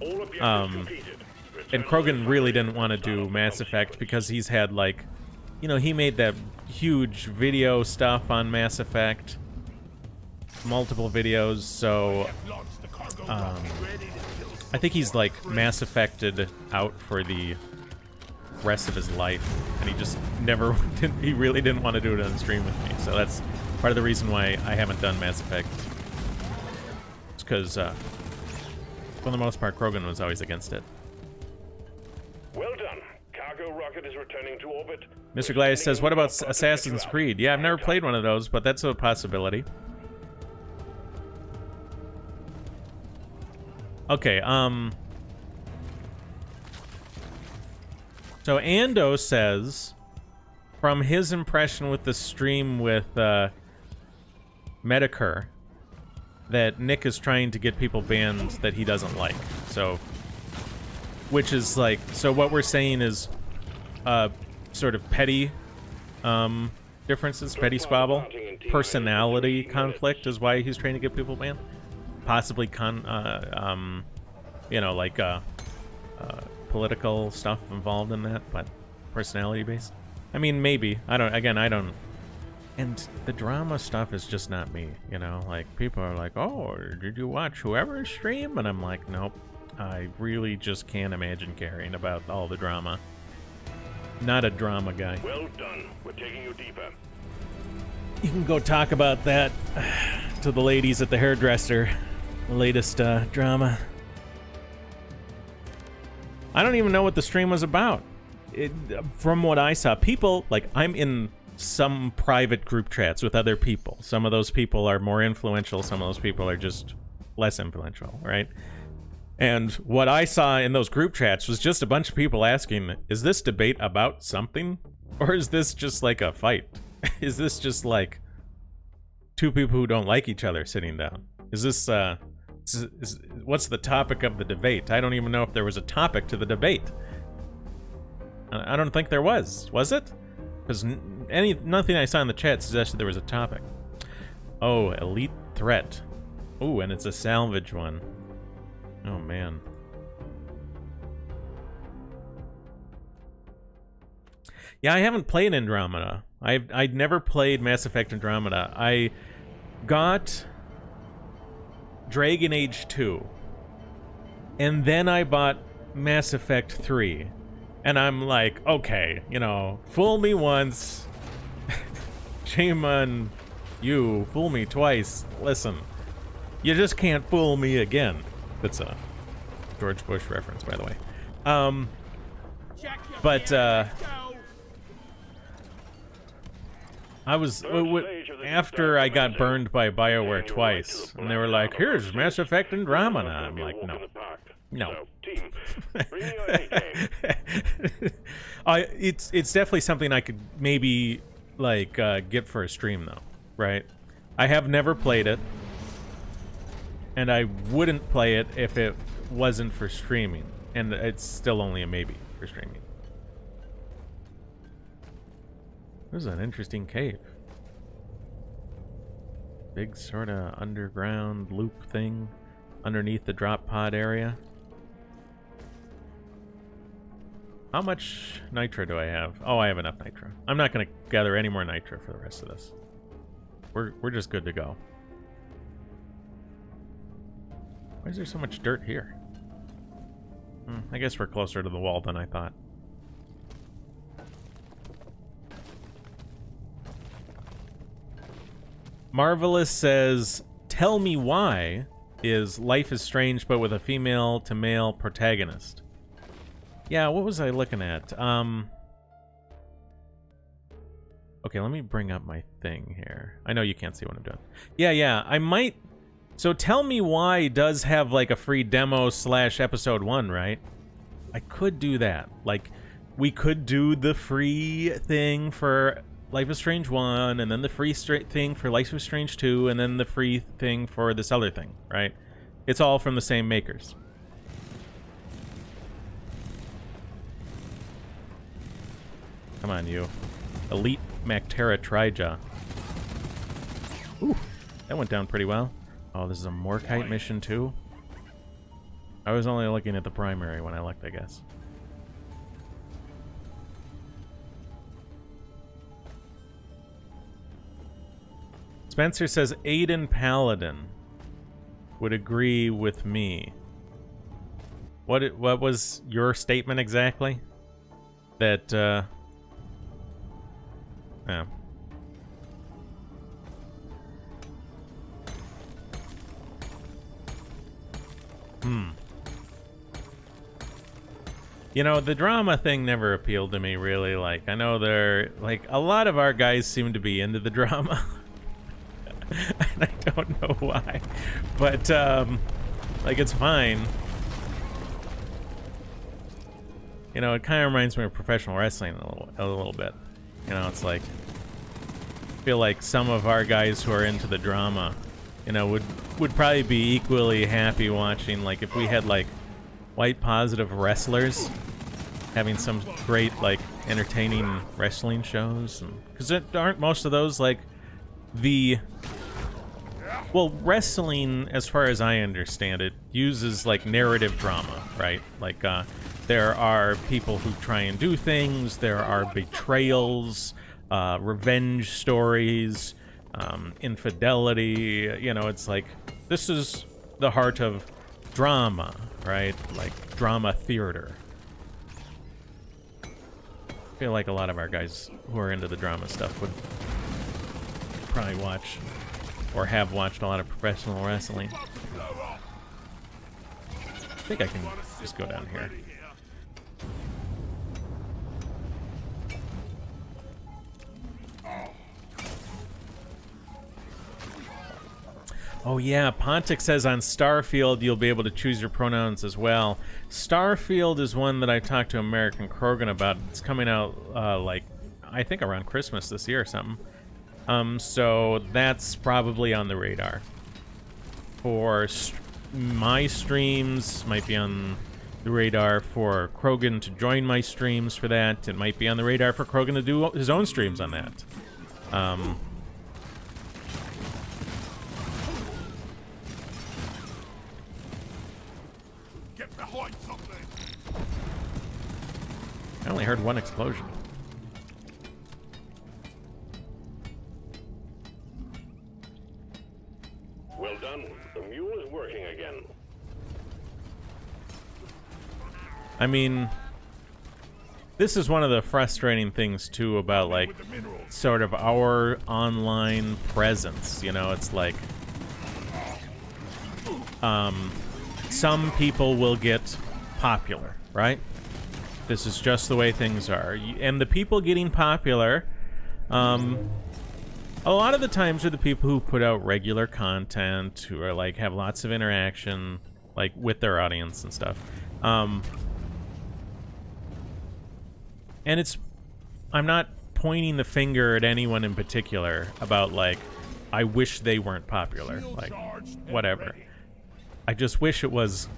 And Krogan really didn't want to do Mass Effect because he's had, like, you know, he made that huge video stuff on Mass Effect, multiple videos, so I think he's like Mass Effected out for the rest of his life, and he just never he really didn't want to do it on stream with me, so that's part of the reason why I haven't done Mass Effect. It's because for the most part Krogan was always against it. Well done. Cargo rocket is returning to orbit. Mr. Gladius says, what about Assassin's Creed? Yeah, I've never played one of those, but that's a possibility. Okay, so Ando says, from his impression with the stream with Medicare, that Nick is trying to get people banned that he doesn't like. So, which is like, so what we're saying is sort of petty differences, petty squabble. personality conflict is why he's trying to get people banned. Possibly you know, like political stuff involved in that, but personality based. I mean, maybe. I don't. And the drama stuff is just not me, you know? Like, people are like, oh, did you watch whoever's stream? And I'm like, nope. I really just can't imagine caring about all the drama. Not a drama guy. Well done. We're taking you deeper. You can go talk about that to the ladies at the hairdresser. The latest drama. I don't even know what the stream was about. From what I saw, people, like, I'm in some private group chats with other people. Some of those people are more influential, some of those people are just less influential, right? And what I saw in those group chats was just a bunch of people asking, is this debate about something? Or is this just like a fight? Is this just like two people who don't like each other sitting down? Is this, what's the topic of the debate? I don't even know if there was a topic to the debate. I don't think there was. Was it? Because nothing I saw in the chat suggested there was a topic. Oh, elite threat. Ooh, and it's a salvage one. Oh, man. Yeah, I haven't played Andromeda. I'd never played Mass Effect Andromeda. I got Dragon Age 2. And then I bought Mass Effect 3. And I'm like, okay, you know, fool me once. Shame on you. Fool me twice. Listen, you just can't fool me again. That's a George Bush reference, by the way. But I was after I got burned by BioWare twice, and they were like, "Here's Mass Effect Andromeda." I'm like, "No, no." It's definitely something I could maybe like get for a stream, though, right? I have never played it. And I wouldn't play it if it wasn't for streaming. And it's still only a maybe for streaming. This is an interesting cave. Big sort of underground loop thing underneath the drop pod area. How much nitro do I have? Oh, I have enough nitro. I'm not going to gather any more nitro for the rest of this. We're just good to go. Why is there so much dirt here? I guess we're closer to the wall than I thought. Marvelous says, "Tell me why is Life is Strange but with a female to male protagonist?" Yeah, what was I looking at? Okay, let me bring up my thing here. I know you can't see what I'm doing. Yeah, I might... So Tell Me Why does have like a free demo / episode 1, right? I could do that. Like, we could do the free thing for Life is Strange 1, and then the free thing for Life is Strange 2, and then the free thing for this other thing, right? It's all from the same makers. Come on, you. Elite Mactera Trija. Ooh, that went down pretty well. Oh, this is a Morkite mission too? I was only looking at the primary when I looked, I guess. Spencer says Aiden Paladin would agree with me. What was your statement exactly? That, yeah. You know, the drama thing never appealed to me, really. Like, I know they're... Like, a lot of our guys seem to be into the drama. And I don't know why. But, like, it's fine. You know, it kind of reminds me of professional wrestling a little bit. You know, it's like... I feel like some of our guys who are into the drama, you know, would probably be equally happy watching, like, if we had, like, white positive wrestlers having some great, like, entertaining wrestling shows. Because aren't most of those, like, Well, wrestling, as far as I understand it, uses, like, narrative drama, right? Like, there are people who try and do things, there are betrayals, revenge stories, infidelity, you know, it's like, this is the heart of drama, right? Like, drama theater. I feel like a lot of our guys who are into the drama stuff would probably watch or have watched a lot of professional wrestling. I think I can just go down here. Oh yeah, Pontic says on Starfield you'll be able to choose your pronouns as well. Starfield is one that I talked to American Krogan about. It's coming out, like, I think around Christmas this year or something. So that's probably on the radar. For my streams, might be on the radar for Krogan to join my streams for that. It might be on the radar for Krogan to do his own streams on that. Get behind something. I only heard one explosion. Well done. The mule is working again. I mean, this is one of the frustrating things, too, about, like, sort of our online presence. You know, it's like, some people will get popular, right? This is just the way things are. And the people getting popular, a lot of the times are the people who put out regular content, who are, like, have lots of interaction, like, with their audience and stuff. And I'm not pointing the finger at anyone in particular about, like, I wish they weren't popular, like, whatever. I just wish it was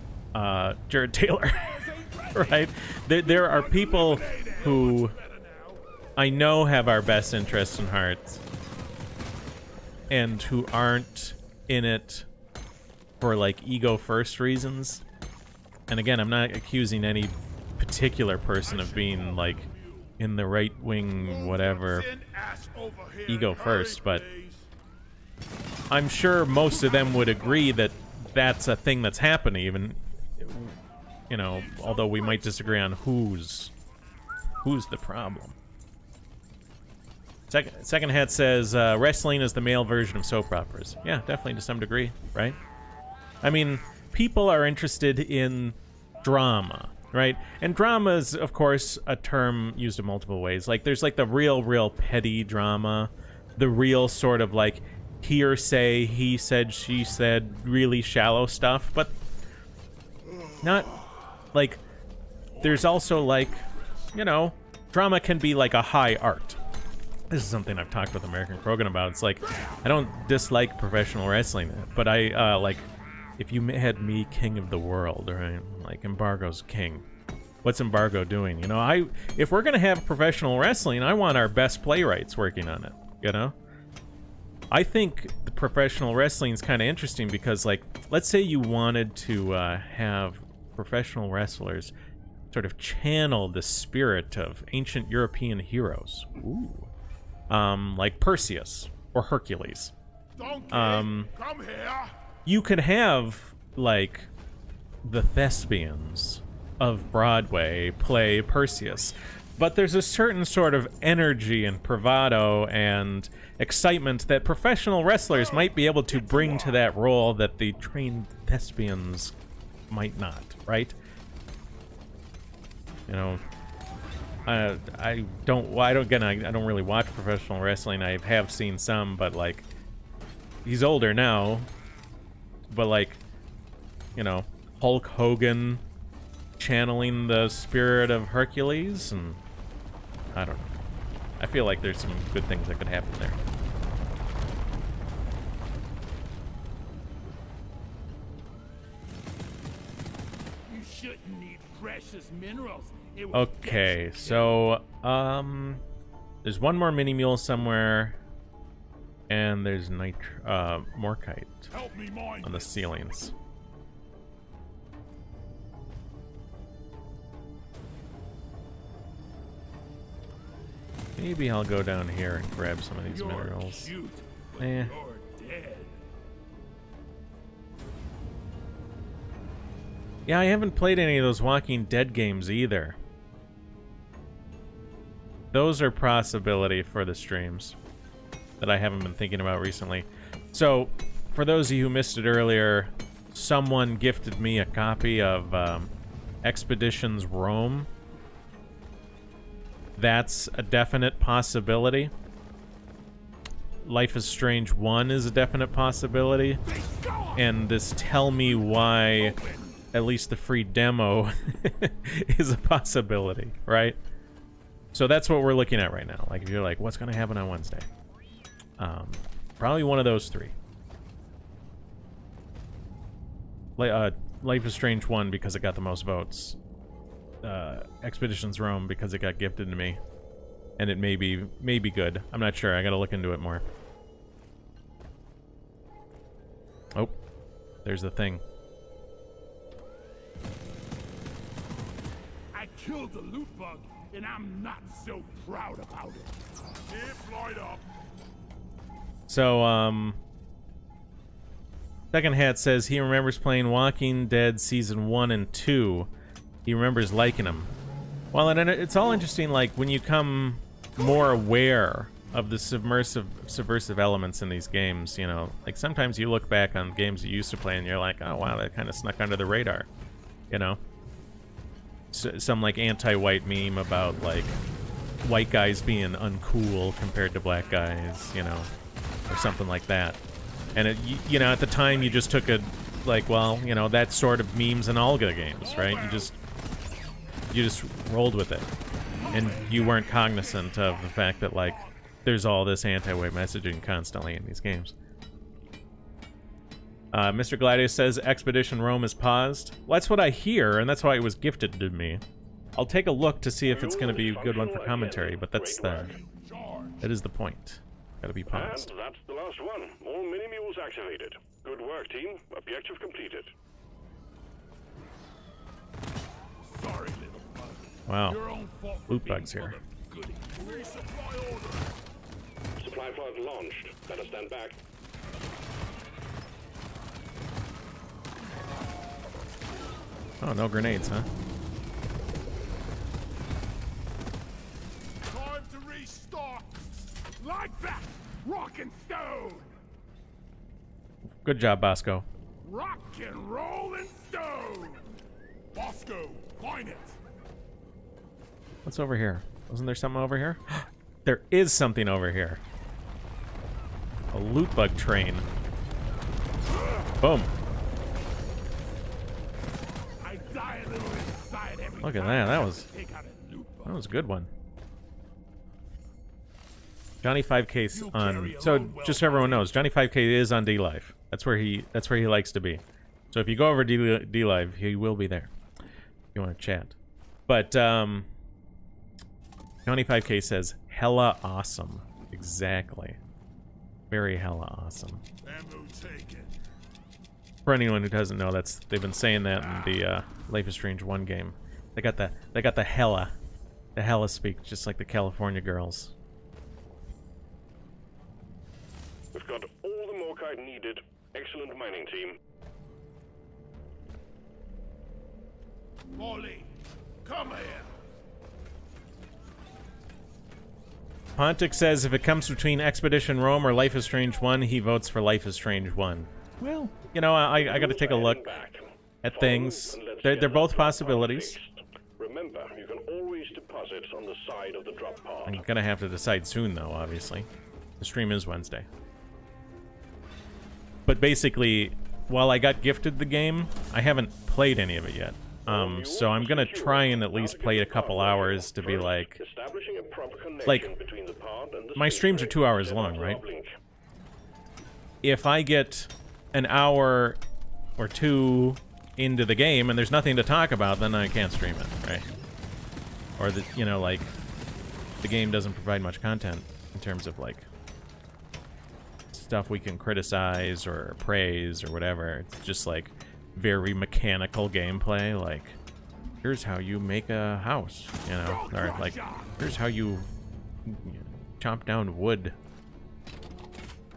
Jared Taylor, right? There are people who I know have our best interests in heart and who aren't in it for, like, ego-first reasons. And again, I'm not accusing any particular person of being, like, in the right-wing whatever ego-first, but I'm sure most of them would agree that that's a thing that's happening, even, you know, although we might disagree on who's the problem. Second Hat says, wrestling is the male version of soap operas. Yeah, definitely to some degree, right? I mean, people are interested in drama, right? And drama is, of course, a term used in multiple ways. Like, there's, like, the real petty drama, the real sort of, like, hearsay, he said, she said, really shallow stuff, but not, like, there's also, like, you know, drama can be, like, a high art. This is something I've talked with American Krogan about. It's like, I don't dislike professional wrestling, but I, like, if you had me king of the world, right? Like, Embargo's king. What's Embargo doing? You know, if we're gonna have professional wrestling, I want our best playwrights working on it, you know? I think the professional wrestling is kind of interesting because, like, let's say you wanted to have professional wrestlers sort of channel the spirit of ancient European heroes. Ooh. Like Perseus or Hercules. Come here. You could have, like, the thespians of Broadway play Perseus, but there's a certain sort of energy and bravado and excitement that professional wrestlers might be able to bring to that role that the trained thespians might not, right? You know, I don't really watch professional wrestling. I have seen some, but, like, he's older now. But, like, you know, Hulk Hogan channeling the spirit of Hercules, and I don't know. I feel like there's some good things that could happen there. You shouldn't need precious minerals. Okay, so, there's one more mini mule somewhere. And there's morkite Help me mind on the this. ceilings. Maybe I'll go down here and grab some of these You're minerals. cute, but Eh. you're dead. Yeah, I haven't played any of those Walking Dead games either. Those are possibility for the streams that I haven't been thinking about recently. So, for those of you who missed it earlier, someone gifted me a copy of Expeditions Rome. That's a definite possibility. Life is Strange 1 is a definite possibility. And this Tell Me Why, at least the free demo, is a possibility, right? So that's what we're looking at right now. Like, if you're like, what's going to happen on Wednesday? Probably one of those three. Life is Strange 1 because it got the most votes. Expeditions Rome because it got gifted to me. And it may be good. I'm not sure. I gotta look into it more. Oh. There's the thing. I killed the loot bug, and I'm not so proud about it. Keep light up. So, Second Hat says he remembers playing Walking Dead Season 1 and 2. He remembers liking them. Well, and it's all interesting, like, when you come more aware of the subversive elements in these games, you know. Like, sometimes you look back on games you used to play and you're like, oh, wow, that kind of snuck under the radar, you know? Some, like, anti-white meme about, like, white guys being uncool compared to black guys, you know, or something like that. And, you know, at the time you just took a, like, well, you know, that sort of memes in all the games, right? You just rolled with it. And you weren't cognizant of the fact that, like, there's all this anti-white messaging constantly in these games. Mr. Gladius says Expedition Rome is paused. Well, that's what I hear, and that's why it was gifted to me. I'll take a look to see if it's going to be a good one for commentary, but that is the point. Gotta be paused. And that's the last one. All mini-mules activated. Good work, team. Objective completed. Sorry, little bug. Wow. Your own fault for Loot being bugs here. full of goodies. Resupply order. Supply pod launched. Better stand back. Oh, no grenades, huh? Time to restart. Like that. Rock and stone. Good job, Bosco. Rock and roll and stone. Bosco, find it. What's over here? Wasn't there something over here? There is something over here. A loot bug train. Boom. I die a little inside every Look at time that. I That take out a loot bug. was a good one. Johnny 5K's You on. carry So along well, just so everyone knows, Johnny 5K is on D Live. That's where he likes to be. So if you go over to D Live, he will be there. If you want to chat. But Johnny 5K says hella awesome. Exactly. Very hella awesome. Ammo taken. For anyone who doesn't know, they've been saying that in the Life is Strange 1 game. They got the hella speak, just like the California girls. We've got all the morkite needed. Excellent mining team. Molly, come here. Pontic says if it comes between Expedition Rome or Life is Strange 1, he votes for Life is Strange 1. Well, you know, I got to take a look at things. They're both possibilities. Remember, you can always deposit on the side of the drop pod. I'm gonna have to decide soon, though. Obviously, the stream is Wednesday. But basically, while I got gifted the game, I haven't played any of it yet. So I'm gonna try and at least play a couple hours to be like, my streams are 2 hours long, right? If I get an hour or two into the game and there's nothing to talk about, then I can't stream it, right? Or the, you know, like, the game doesn't provide much content in terms of like stuff we can criticize or praise or whatever. It's just like very mechanical gameplay, like here's how you make a house, you know, or like here's how you chop down wood.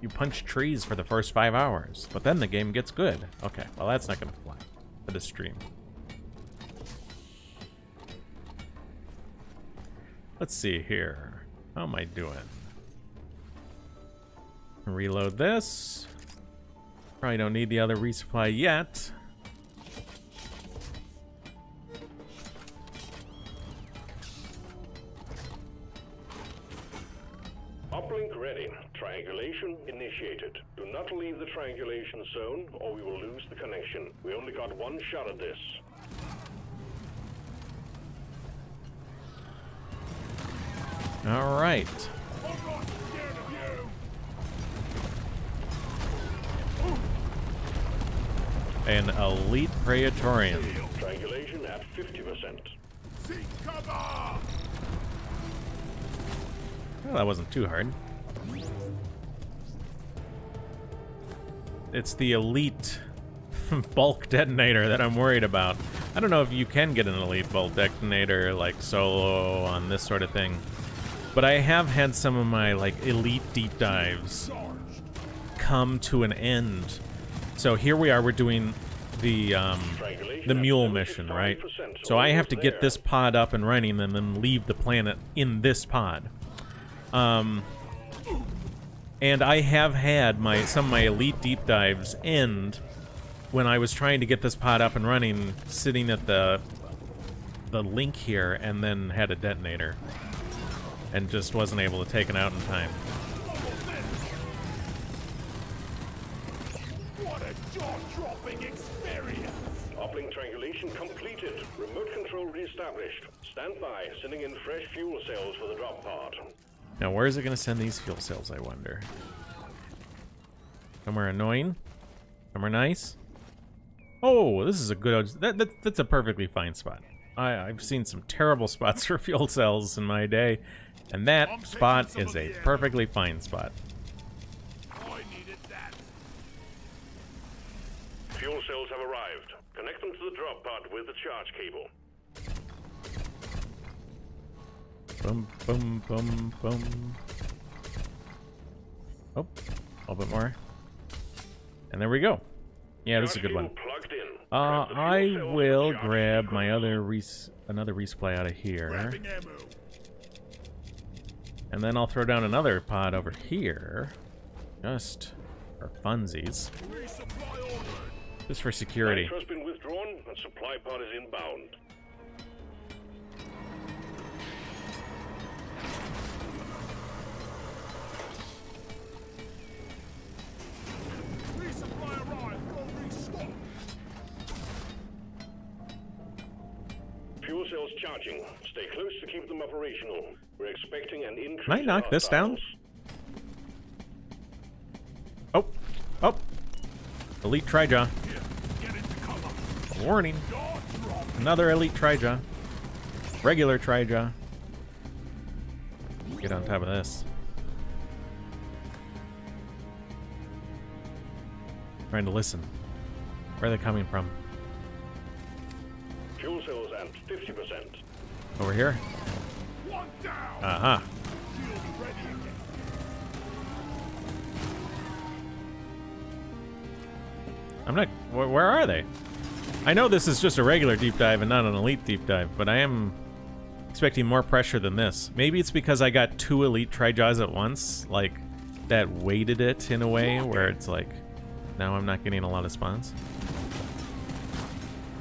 You punch trees for the first 5 hours, but then the game gets good. Okay, well that's not gonna fly for the stream. Let's see here. How am I doing? Reload this. Probably don't need the other resupply yet. Uplink ready. Triangulation initiated. Do not leave the triangulation zone or we will lose the connection. We only got one shot at this. All right. An elite Praetorian. Triangulation at 50%. Seek cover! Well, that wasn't too hard. It's the elite bulk detonator that I'm worried about. I don't know if you can get an elite bulk detonator like solo on this sort of thing, but I have had some of my like elite deep dives come to an end. So here we are, we're doing the mule mission, right? So I have to get this pod up and running and then leave the planet in this pod. And I have had some of my elite deep dives end when I was trying to get this pod up and running, sitting at the link here, and then had a detonator, and just wasn't able to take it out in time. What a jaw-dropping experience! Uplink triangulation completed. Remote control reestablished. Stand by, sending in fresh fuel cells for the drop pod. Now, where is it going to send these fuel cells, I wonder? Somewhere annoying? Somewhere nice? Oh, this is a good... That's a perfectly fine spot. I've seen some terrible spots for fuel cells in my day, and that spot is a perfectly fine spot. I needed that. Fuel cells have arrived. Connect them to the drop pod with the charge cable. Boom, boom, boom, boom. Oh, a little bit more. And there we go. Yeah, this is a good one. Plugged in. I will grab my other another resupply out of here. Grabbing ammo. And then I'll throw down another pod over here. Just for funsies. Resupply ordered. Just for security. Nitro has been withdrawn and supply pod is inbound. Resupply arrived. Go restock. Fuel cells charging. Stay close to keep them operational. We're expecting an increase. Can I knock this down? Oh, oh. Elite Trijaw. Get into cover. Warning. Jaw-drop. Another Elite Trijaw. Regular Trijaw. Get on top of this. Trying to listen. Where are they coming from? Fuel cells at 50%. Over here? One down. Uh-huh. Shield ready again. I'm not... Where are they? I know this is just a regular deep dive and not an elite deep dive, but I am expecting more pressure than this. Maybe it's because I got 2 elite Trijaws at once, like, that weighted it in a way where it's like, now I'm not getting a lot of spawns.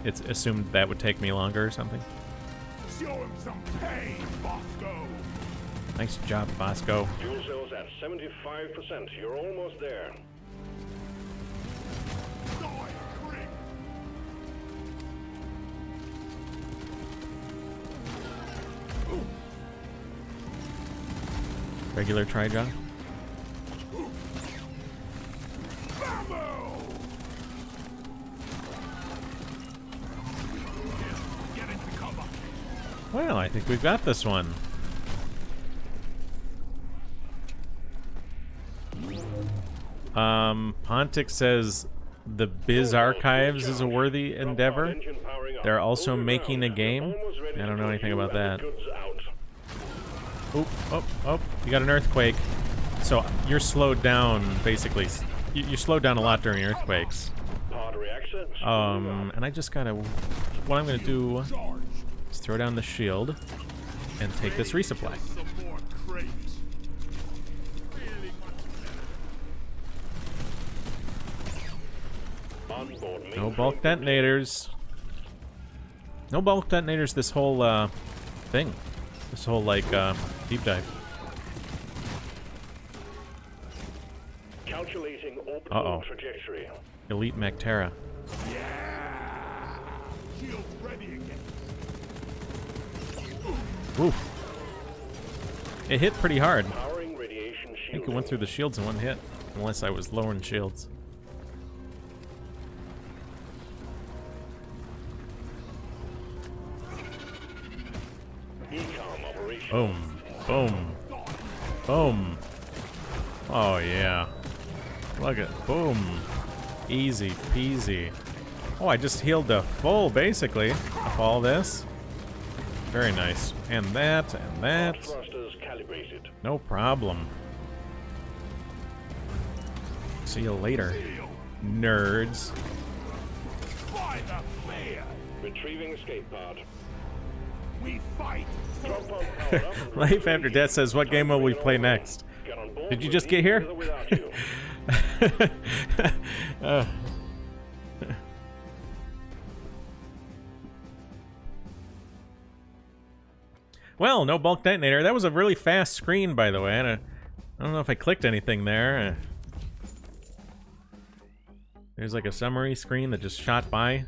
It's assumed that would take me longer or something. Show him some pain, Bosco. Nice job, Bosco. Fuel cells at 75%. You're almost there. Die, prick. Regular Trijaw. Bambo. Get into cover. Well, I think we've got this one. Pontic says the Biz Archives is a worthy endeavor. They're also making a game. I don't know anything about that. Oh, you got an earthquake. So you're slowed down, basically. You slowed down a lot during earthquakes. And I just gotta... What I'm gonna do is throw down the shield and take this resupply. No bulk detonators. No bulk detonators this whole thing. This whole, like, deep dive. Calculating orbital trajectory. Elite Mactera. Yeah. Shield ready again. Oof. It hit pretty hard. Powering radiation I think it went through the shields in one hit. Unless I was lowering shields. Boom. Boom. Boom. Oh, yeah. Look at... Boom. Easy peasy. Oh, I just healed the full, basically, of all this. Very nice. And that, and that. No problem. See you later, nerds. Retrieving escape pod. We fight. Life After Death says, what game will we play next? Did you just get here? Well, no bulk detonator. That was a really fast screen, by the way. I don't know if I clicked anything there. There's like a summary screen that just shot by.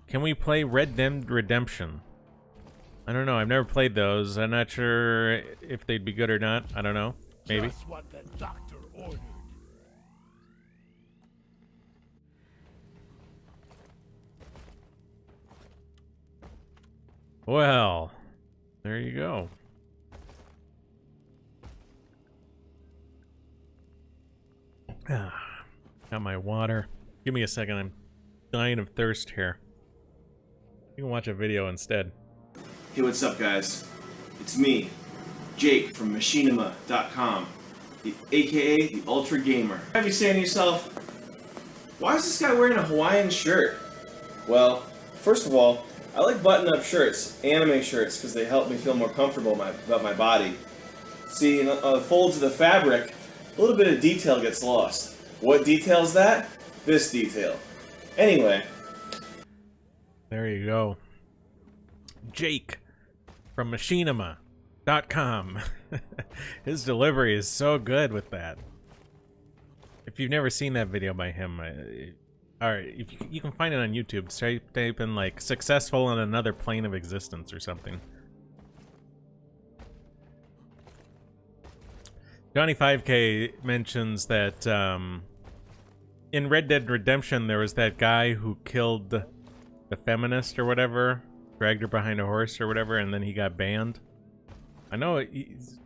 Can we play Red Dead Redemption? I don't know. I've never played those. I'm not sure if they'd be good or not. I don't know. Maybe. Just what the doctor ordered. Well, there you go. Got my water. Give me a second. I'm dying of thirst here. You can watch a video instead. Hey, what's up, guys? It's me, Jake from Machinima.com, aka the Ultra Gamer. You might be saying to yourself, why is this guy wearing a Hawaiian shirt? Well, first of all, I like button-up shirts, anime shirts, because they help me feel more comfortable about my body. See, in the folds of the fabric, a little bit of detail gets lost. What detail's that? This detail. Anyway. There you go. Jake from Machinima.com. His delivery is so good with that. If you've never seen that video by him, alright, you can find it on YouTube. Type in like successful on another plane of existence or something. Johnny 5K mentions that in Red Dead Redemption there was that guy who killed the feminist or whatever, dragged her behind a horse or whatever, and then he got banned. I know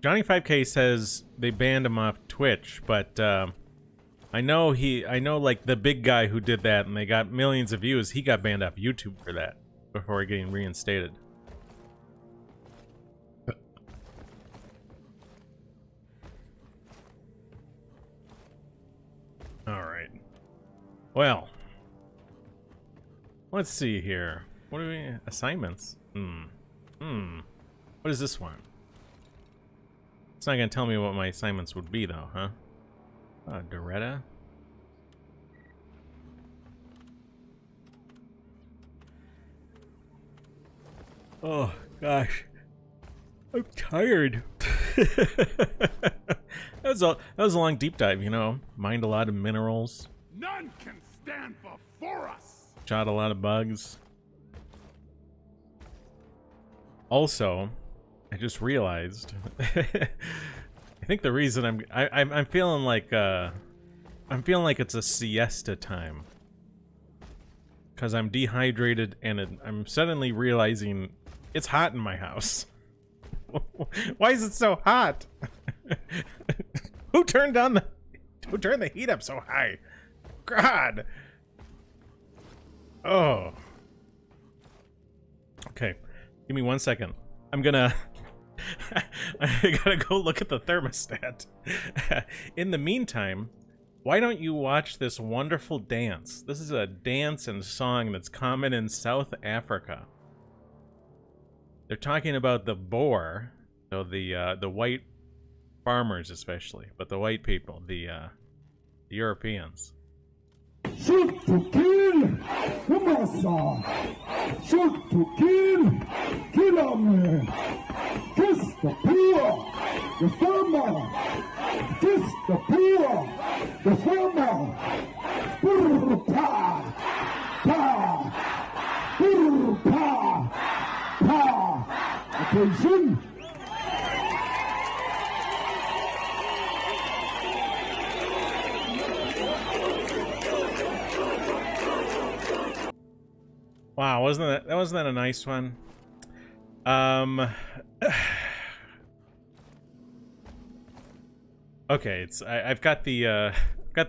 Johnny 5K says they banned him off Twitch, but I know like the big guy who did that and they got millions of views, he got banned off YouTube for that before getting reinstated. Alright. Well, let's see here. What are we... Assignments? What is this one? It's not gonna tell me what my assignments would be, though, huh? Doretta? Oh, gosh. I'm tired. That was a long deep dive, you know. Mined a lot of minerals. None can stand before us. Shot a lot of bugs. Also, I just realized I think the reason I'm feeling like it's a siesta time because I'm dehydrated and I'm suddenly realizing It's hot in my house. Why is it so hot? Who turned the heat up so high? God. Oh. Okay. Give me 1 second. I'm gonna I gotta go look at the thermostat. In the meantime, why don't you watch this wonderful dance? This is a dance and song that's common in South Africa. They're talking about the Boer, so the white farmers especially, but the white people, the Europeans. Shoot to kill, massa. Shoot to kill 'em. Kiss the poor, the farmer. Kiss the poor, the farmer. Brr, pa, pa, brr, pa, pa. Attention. Wow, wasn't that a nice one? Okay, I've got the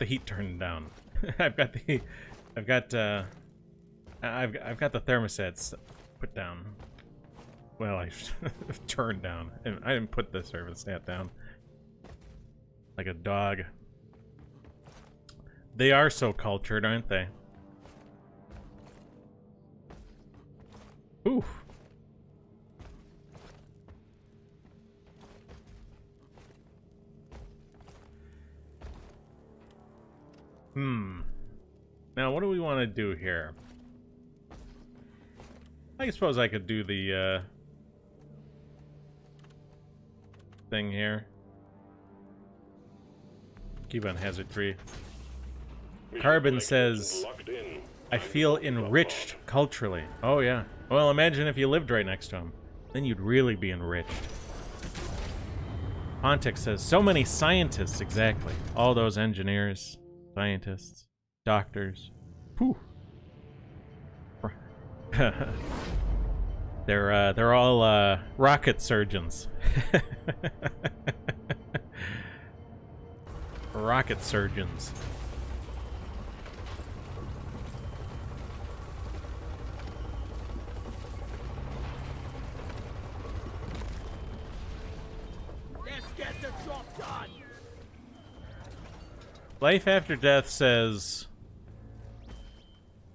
heat turned down. I've got the thermostats put down. Well, I turned down. I didn't put the thermostat down. Like a dog. They are so cultured, aren't they? Ooh. Now, what do we want to do here? I suppose I could do the thing here. Keep on hazard 3. Carbon says, I feel enriched culturally. Oh, yeah. Well, imagine if you lived right next to him. Then you'd really be enriched. Pontic says, so many scientists, exactly. All those engineers, scientists, doctors. Whew. They're all rocket surgeons. Rocket surgeons. Life After Death says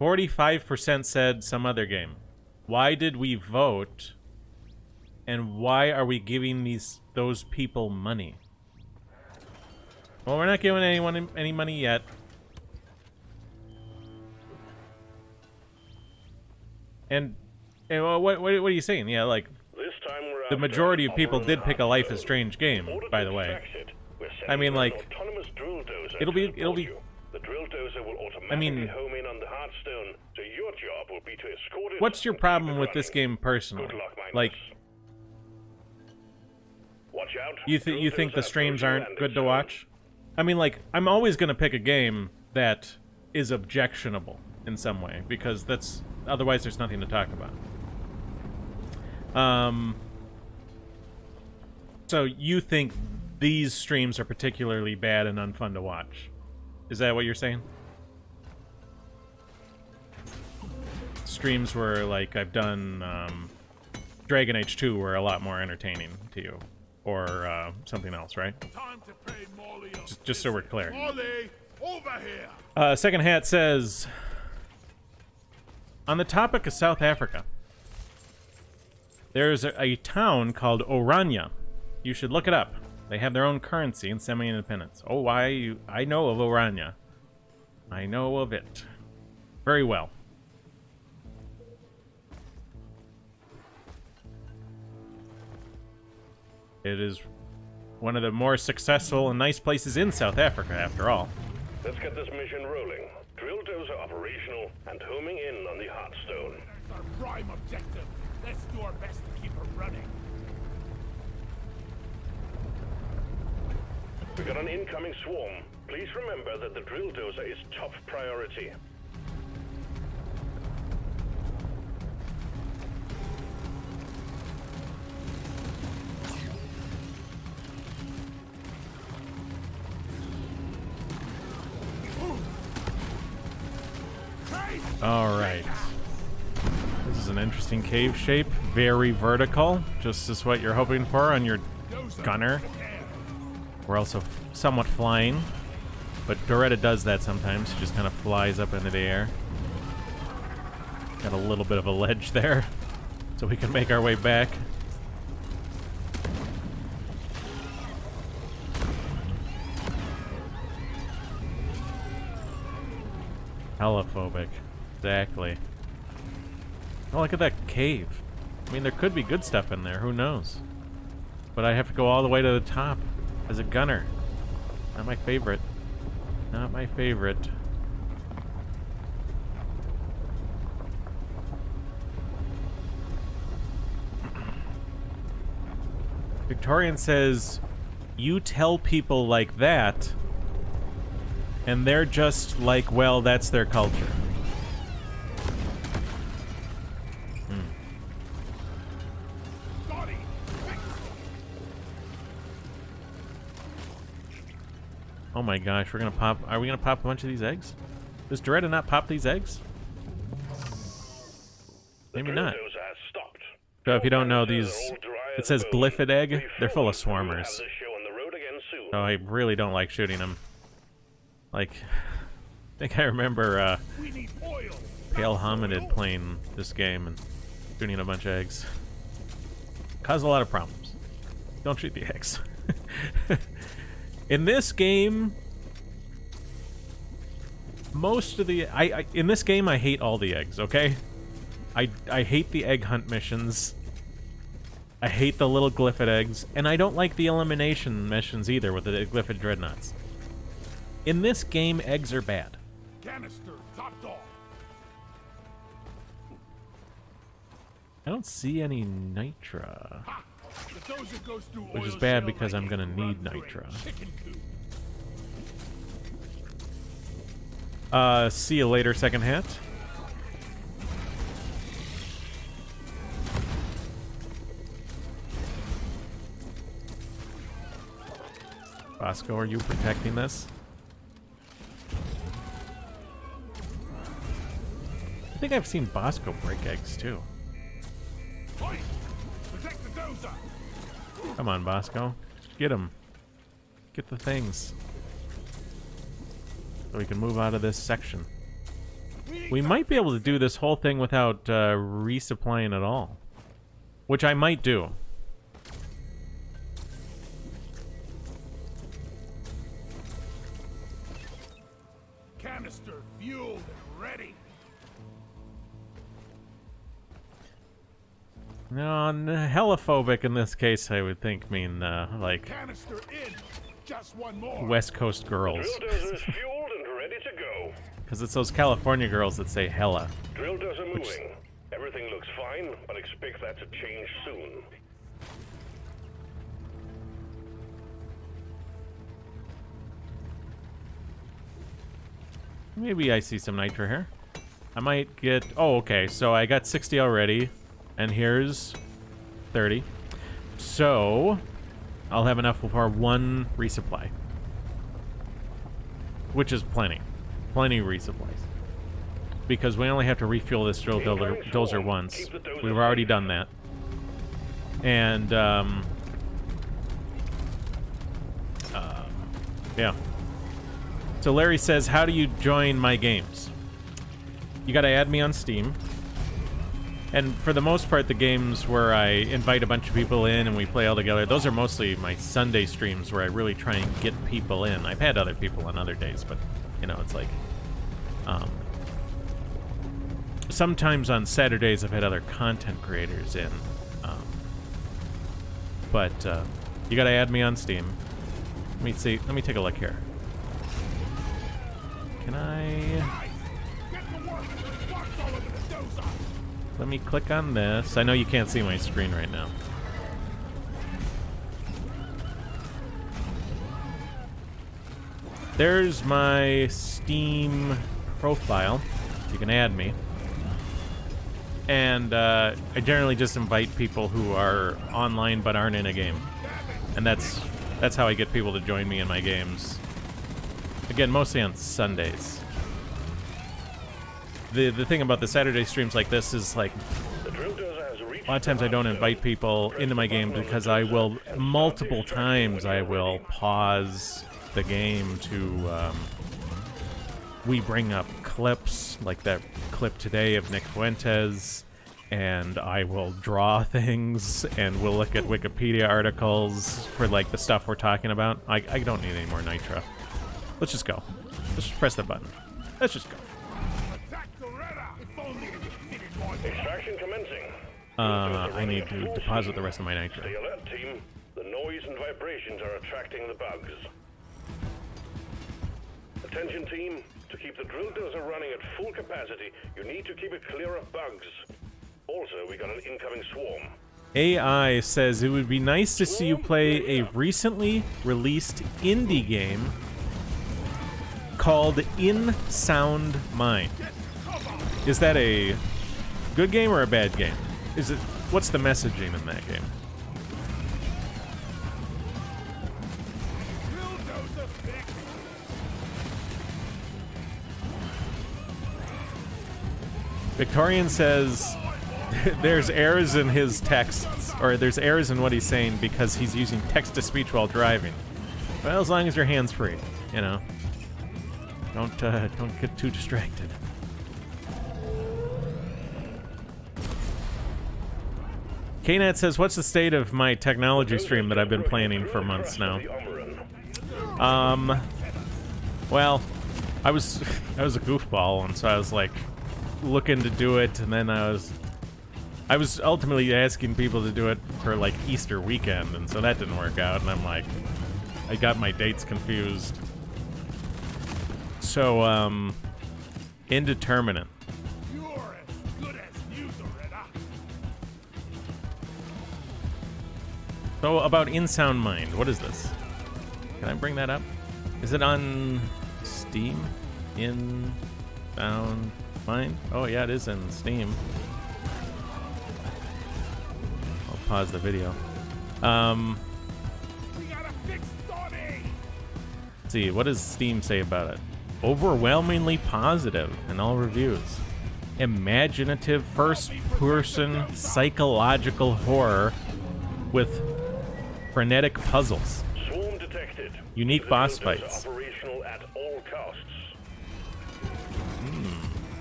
45% said some other game. Why did we vote? And why are we giving those people money? Well, we're not giving anyone any money yet. And what are you saying? Yeah, like the majority of people did pick a Life is Strange game, by the way. I mean, like, it'll be. The drill dozer will automatically home in on the Hearthstone, so your job will be to escort it. What's your problem with this game personally? Like, watch out. You think the streams aren't good to watch? I mean, like, I'm always gonna pick a game that is objectionable in some way, because otherwise there's nothing to talk about. So you think these streams are particularly bad and unfun to watch? Is that what you're saying? Streams where, like, I've done Dragon Age 2 were a lot more entertaining to you. Or something else, right? Time to pay Molly just so we're clear. Molly, over here. Second Hat says, on the topic of South Africa, there's a town called Oranje. You should look it up. They have their own currency and semi-independence. Oh, I know of Oranje. I know of it very well. It is one of the more successful and nice places in South Africa, after all. Let's get this mission rolling. Drill dozer operational and homing in on the Hearthstone. That's our prime objective. Let's do our best to keep her running. We got an incoming swarm. Please remember that the drill dozer is top priority. Alright. This is an interesting cave shape. Very vertical. Just as what you're hoping for on your gunner. We're also somewhat flying. But Doretta does that sometimes. She just kind of flies up into the air. Got a little bit of a ledge there. So we can make our way back. Helophobic. Exactly. Oh, look at that cave. I mean, there could be good stuff in there. Who knows? But I have to go all the way to the top as a gunner. Not my favorite. Not my favorite. Victorian says, you tell people like that, and they're just like, well, that's their culture. Oh my gosh, we're gonna pop. Are we gonna pop a bunch of these eggs? Does Doretta not pop these eggs? Maybe not. So if you don't know, these, it says glyphid egg. They're full of swarmers. So I really don't like shooting them. Like, I think I remember Pale Hominid playing this game and shooting a bunch of eggs. Caused a lot of problems. Don't shoot the eggs. In this game, most of the... in this game, I hate all the eggs, okay? I hate the egg hunt missions. I hate the little glyphid eggs. And I don't like the elimination missions either with the glyphid dreadnoughts. In this game, eggs are bad. Canister, topped off. I don't see any nitra. Ha! The dozer goes through Which is oil bad shale because like I'm gonna it need runs through a nitra. chicken coop. See you later, second hat. Bosco, are you protecting this? I think I've seen Bosco break eggs too. Oi! Protect the dozer! Come on, Bosco. Get him. Get the things. So we can move out of this section. We might be able to do this whole thing without resupplying at all. Which I might do. Canister fueled and ready. No, helophobic in this case, I would think mean, like, Canister in. Just one more. West Coast girls. Drill dozer is fueled and ready to go. Because it's those California girls that say hella. Drill dozer moving. Everything looks fine, but expect that to change soon. Maybe I see some nitro here. I might get... Oh, okay. So I got 60 already. And here's 30. So I'll have enough for one resupply. Which is plenty. Plenty of resupplies. Because we only have to refuel this drill dozer once. We've already done that. And, yeah. So Larry says, how do you join my games? You gotta add me on Steam. And for the most part, the games where I invite a bunch of people in and we play all together, those are mostly my Sunday streams where I really try and get people in. I've had other people on other days, but, you know, it's like... sometimes on Saturdays I've had other content creators in. But you gotta add me on Steam. Let me see. Let me take a look here. Can I... Let me click on this. I know you can't see my screen right now. There's my Steam profile. You can add me. And I generally just invite people who are online but aren't in a game. And that's how I get people to join me in my games. Again, mostly on Sundays. the thing about the Saturday streams like this is like The drill dozer has reached a lot of times I don't invite people into my game because I will multiple times I will pause the game to we bring up clips like that clip today of Nick Fuentes, and I will draw things and we'll look at Wikipedia articles for like the stuff we're talking about. I don't need any more nitro. Let's just go. Let's just press the button. Let's just go. Attack the Redder! If only it fitted more than Extraction commencing. I need to deposit the rest of my nitro. Stay alert, team. The noise and vibrations are attracting the bugs. Attention, team. To keep the drill dozer running at full capacity, you need to keep it clear of bugs. Also, we got an incoming swarm. AI says it would be nice to see you play a recently released indie game called In Sound Mind. Is that a good game or a bad game? Is it? What's the messaging in that game? Victorian says there's errors in his texts, or there's errors in what he's saying because he's using text-to-speech while driving. Well, as long as your hand's free, you know. Don't get too distracted. KNet says, what's the state of my technology stream that I've been planning for months now? Well, I was a goofball, and so I was like looking to do it, and then I was ultimately asking people to do it for like Easter weekend, and so that didn't work out, and I'm like, I got my dates confused. So, indeterminate. you're as good as new, the Redder. So, about In Sound Mind, what is this? Can I bring that up? Is it on Steam? In Sound Mind? Oh, yeah, it is in Steam. I'll pause the video. We gotta fix Donnie! Let's see, what does Steam say about it? Overwhelmingly positive in all reviews. Imaginative first-person psychological horror with frenetic puzzles. Swarm detected. Unique The boss drill dozer fights. Operational at all costs.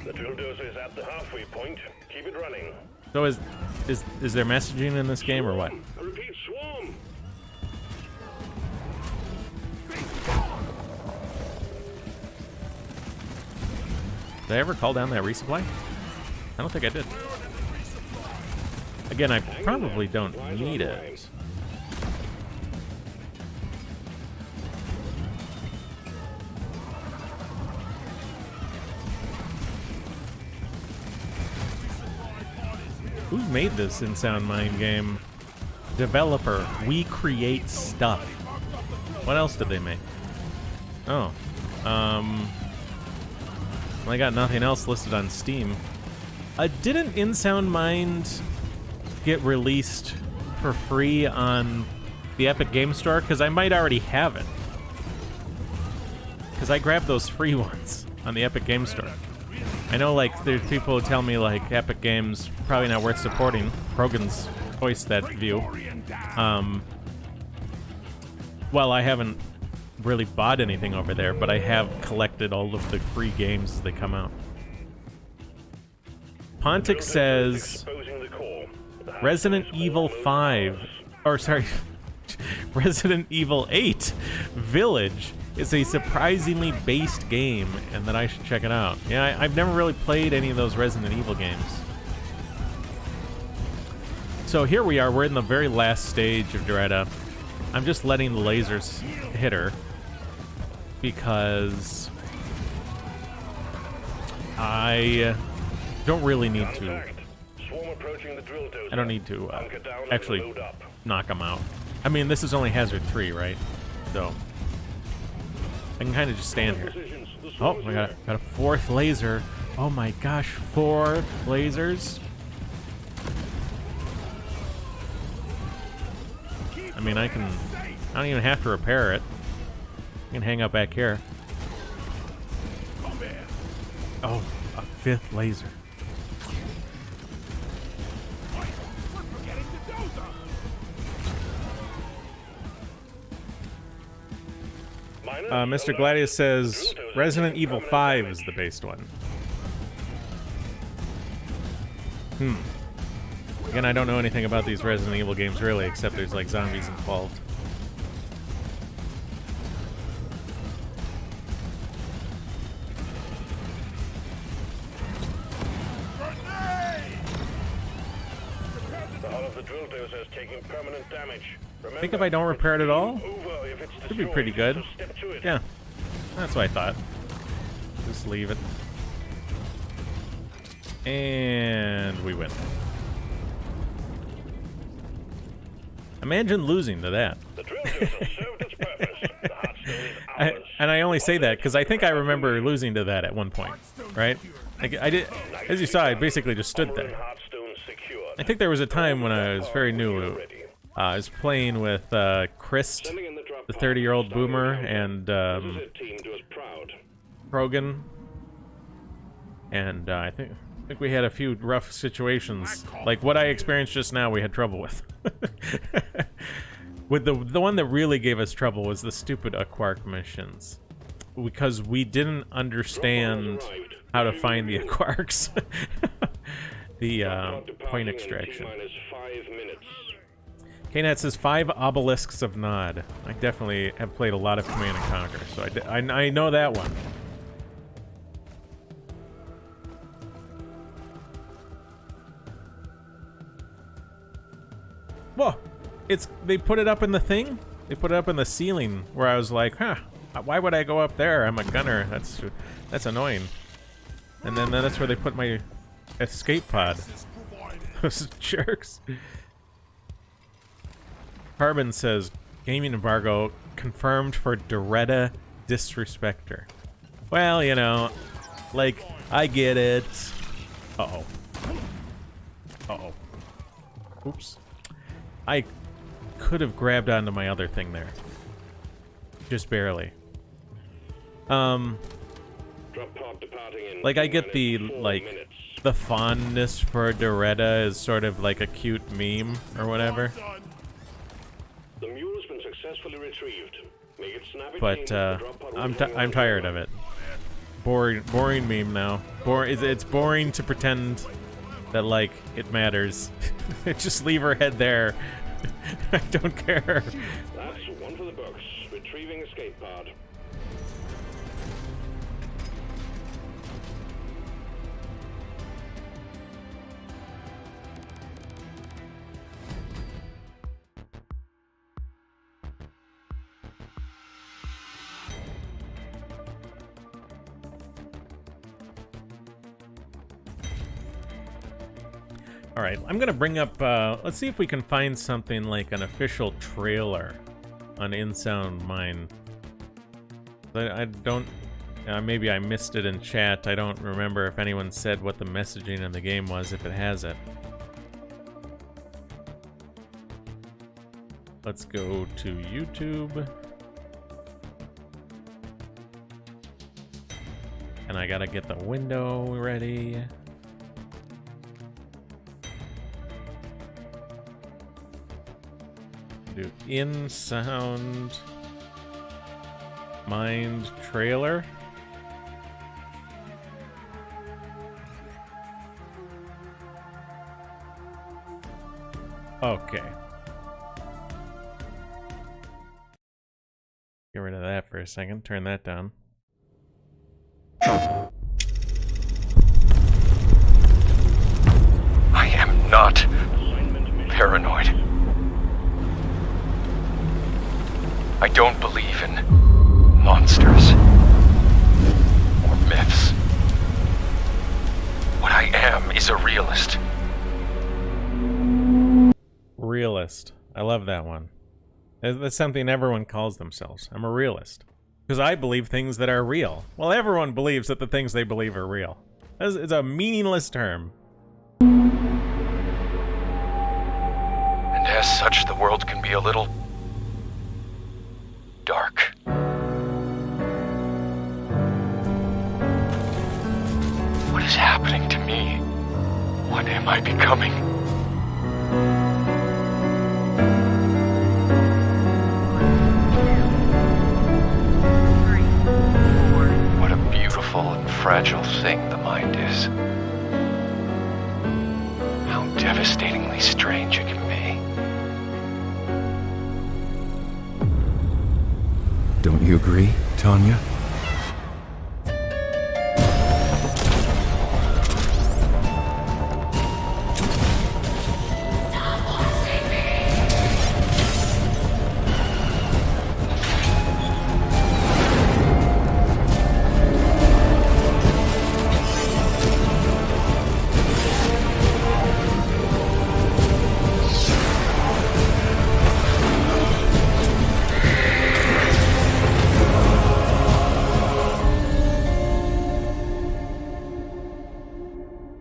The drill dozer is at the halfway point. Keep it running. So is there messaging in this game or what? I repeat, swarm. Did I ever call down that resupply? I don't think I did. Again, I probably don't need it. Who made this In Sound Mind game? Developer, We Create Stuff. What else did they make? Oh. I got nothing else listed on Steam. Didn't In Sound Mind get released for free on the Epic Game Store? Because I might already have it. Because I grabbed those free ones on the Epic Game Store. I know, like, there's people who tell me, like, Epic Games probably not worth supporting. Krogan's voiced that view. Well, I haven't really bought anything over there, but I have collected all of the free games as they come out. Pontic says Resident Evil 5, or sorry, Resident Evil 8 Village is a surprisingly based game and that I should check it out. Yeah, I've never really played any of those Resident Evil games. So here we are, we're in the very last stage of Doretta. I'm just letting the lasers hit her because I don't really need to. I don't need to actually knock them out. I mean, this is only Hazard 3, right? So I can kind of just stand here. Oh, I got a fourth laser. Oh my gosh, 4 lasers. I mean, I don't even have to repair it. I can hang out back here. Oh, a 5th laser. We're forgetting the dozer. Mr. Gladius says Resident Evil 5 is the based one. Again, I don't know anything about these Resident Evil games really, except there's like zombies involved. The hull of the drill dozer is taking permanent damage. I think if I don't repair it at all, Over if it's should be pretty good. so step to it. Yeah, that's what I thought. Just leave it. And we win. Imagine losing to that. The drill dozer served its purpose. The Heartstone is ours. And I only say that because I think I remember losing to that at one point, right? Like I did, as you saw, I basically just stood there. Heartstone secured. I think there was a time when I was very new. I was playing with Christ, the 30-year-old boomer, and Team do us proud. Krogan, and I think we had a few rough situations. Like what I experienced just now, we had trouble with. With the one that really gave us trouble was the stupid Aquark missions, because we didn't understand how to find the Aquarks. The point extraction. KNAT says 5 obelisks of Nod. I definitely have played a lot of Command & Conquer, so I know that one. Whoa! They put it up in the thing? They put it up in the ceiling where I was like, huh, why would I go up there? I'm a gunner. That's annoying. And then that's where they put my escape pod. Those jerks. Carbon says, gaming embargo confirmed for Doretta Disrespecter. Well, you know, like, I get it. Uh-oh. Uh-oh. Oops. I could have grabbed onto my other thing there. Just barely. Like, I get the, like, the fondness for Doretta is sort of like a cute meme or whatever. The mule's been successfully retrieved. Make it snappy. But I'm tired of it. Boring meme now. It's boring to pretend that like it matters. Just leave her head there. I don't care. That's one for the books. Retrieving escape pod. Alright, I'm gonna bring up, let's see if we can find something like an official trailer on InSound Mine. I don't, maybe I missed it in chat. I don't remember if anyone said what the messaging in the game was, if it has it. Let's go to YouTube. And I gotta get the window ready. Do InSound Mind trailer. Okay. Get rid of that for a second. Turn that down. I am not paranoid. I don't believe in monsters or myths. What I am is a realist. Realist. I love that one. That's something everyone calls themselves. I'm a realist. Because I believe things that are real. Well, everyone believes that the things they believe are real. It's a meaningless term. And as such, the world can be a little dark. What is is happening to me? What am I becoming? What a beautiful and fragile thing the mind is. How devastatingly strange it can be. Don't you agree, Tanya?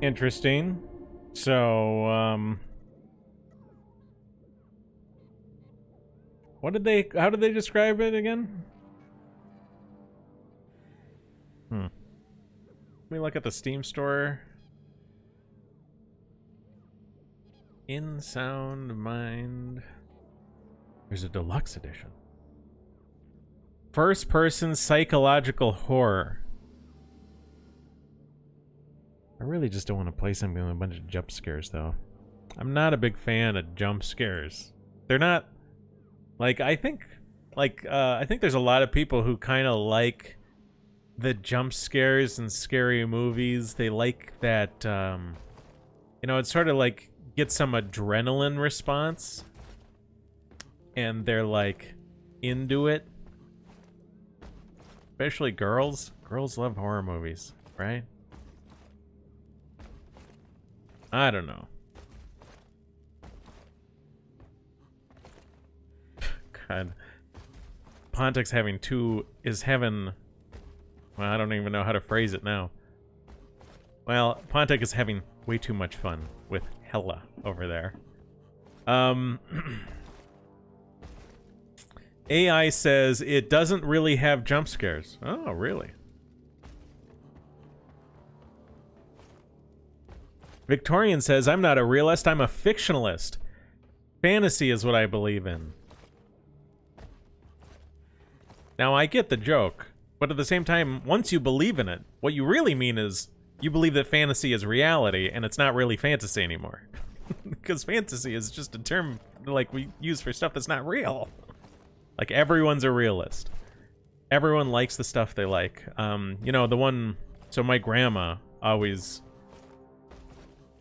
Interesting. So, how did they describe it again? Let me look at the Steam store. In Sound Mind. There's a deluxe edition. First person psychological horror. I really just don't want to play something with a bunch of jump scares, though. I'm not a big fan of jump scares. They're not... Like, I think there's a lot of people who kind of like the jump scares in scary movies. They like that, you know, it's sort of like get some adrenaline response. And they're, like, into it. Especially girls. Girls love horror movies, right? I don't know. God. Pontic's having... Well, I don't even know how to phrase it now. Well, Pontic is having way too much fun with Hella over there. AI says it doesn't really have jump scares. Oh, really? Victorian says, I'm not a realist, I'm a fictionalist. Fantasy is what I believe in. Now, I get the joke, but at the same time, once you believe in it, what you really mean is you believe that fantasy is reality, and it's not really fantasy anymore. Because fantasy is just a term like we use for stuff that's not real. Like, everyone's a realist. Everyone likes the stuff they like. You know, the one... So my grandma always...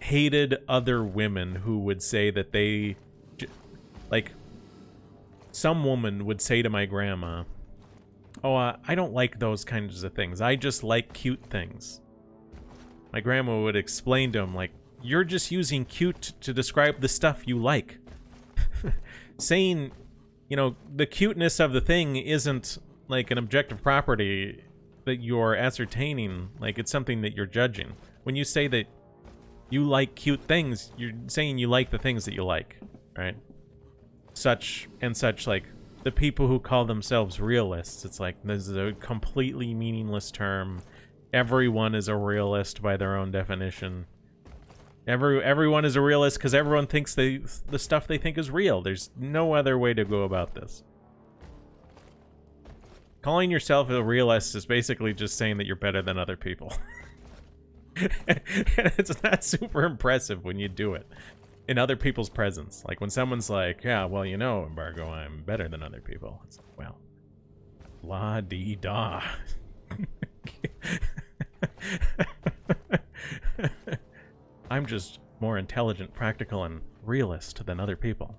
hated other women who would say that they... Like, some woman would say to my grandma, oh, I don't like those kinds of things. I just like cute things. My grandma would explain to him, like, you're just using cute to describe the stuff you like. Saying, you know, the cuteness of the thing isn't, like, an objective property that you're ascertaining. Like, it's something that you're judging. When you say that you like cute things, you're saying you like the things that you like, right? Such, like, the people who call themselves realists, it's like, this is a completely meaningless term. Everyone is a realist by their own definition. Everyone is a realist because everyone thinks the stuff they think is real. There's no other way to go about this. Calling yourself a realist is basically just saying that you're better than other people. It's not super impressive when you do it in other people's presence. Like when someone's like, yeah, well, you know, Embargo, I'm better than other people. It's like, well, la-dee-da. I'm just more intelligent, practical, and realist than other people.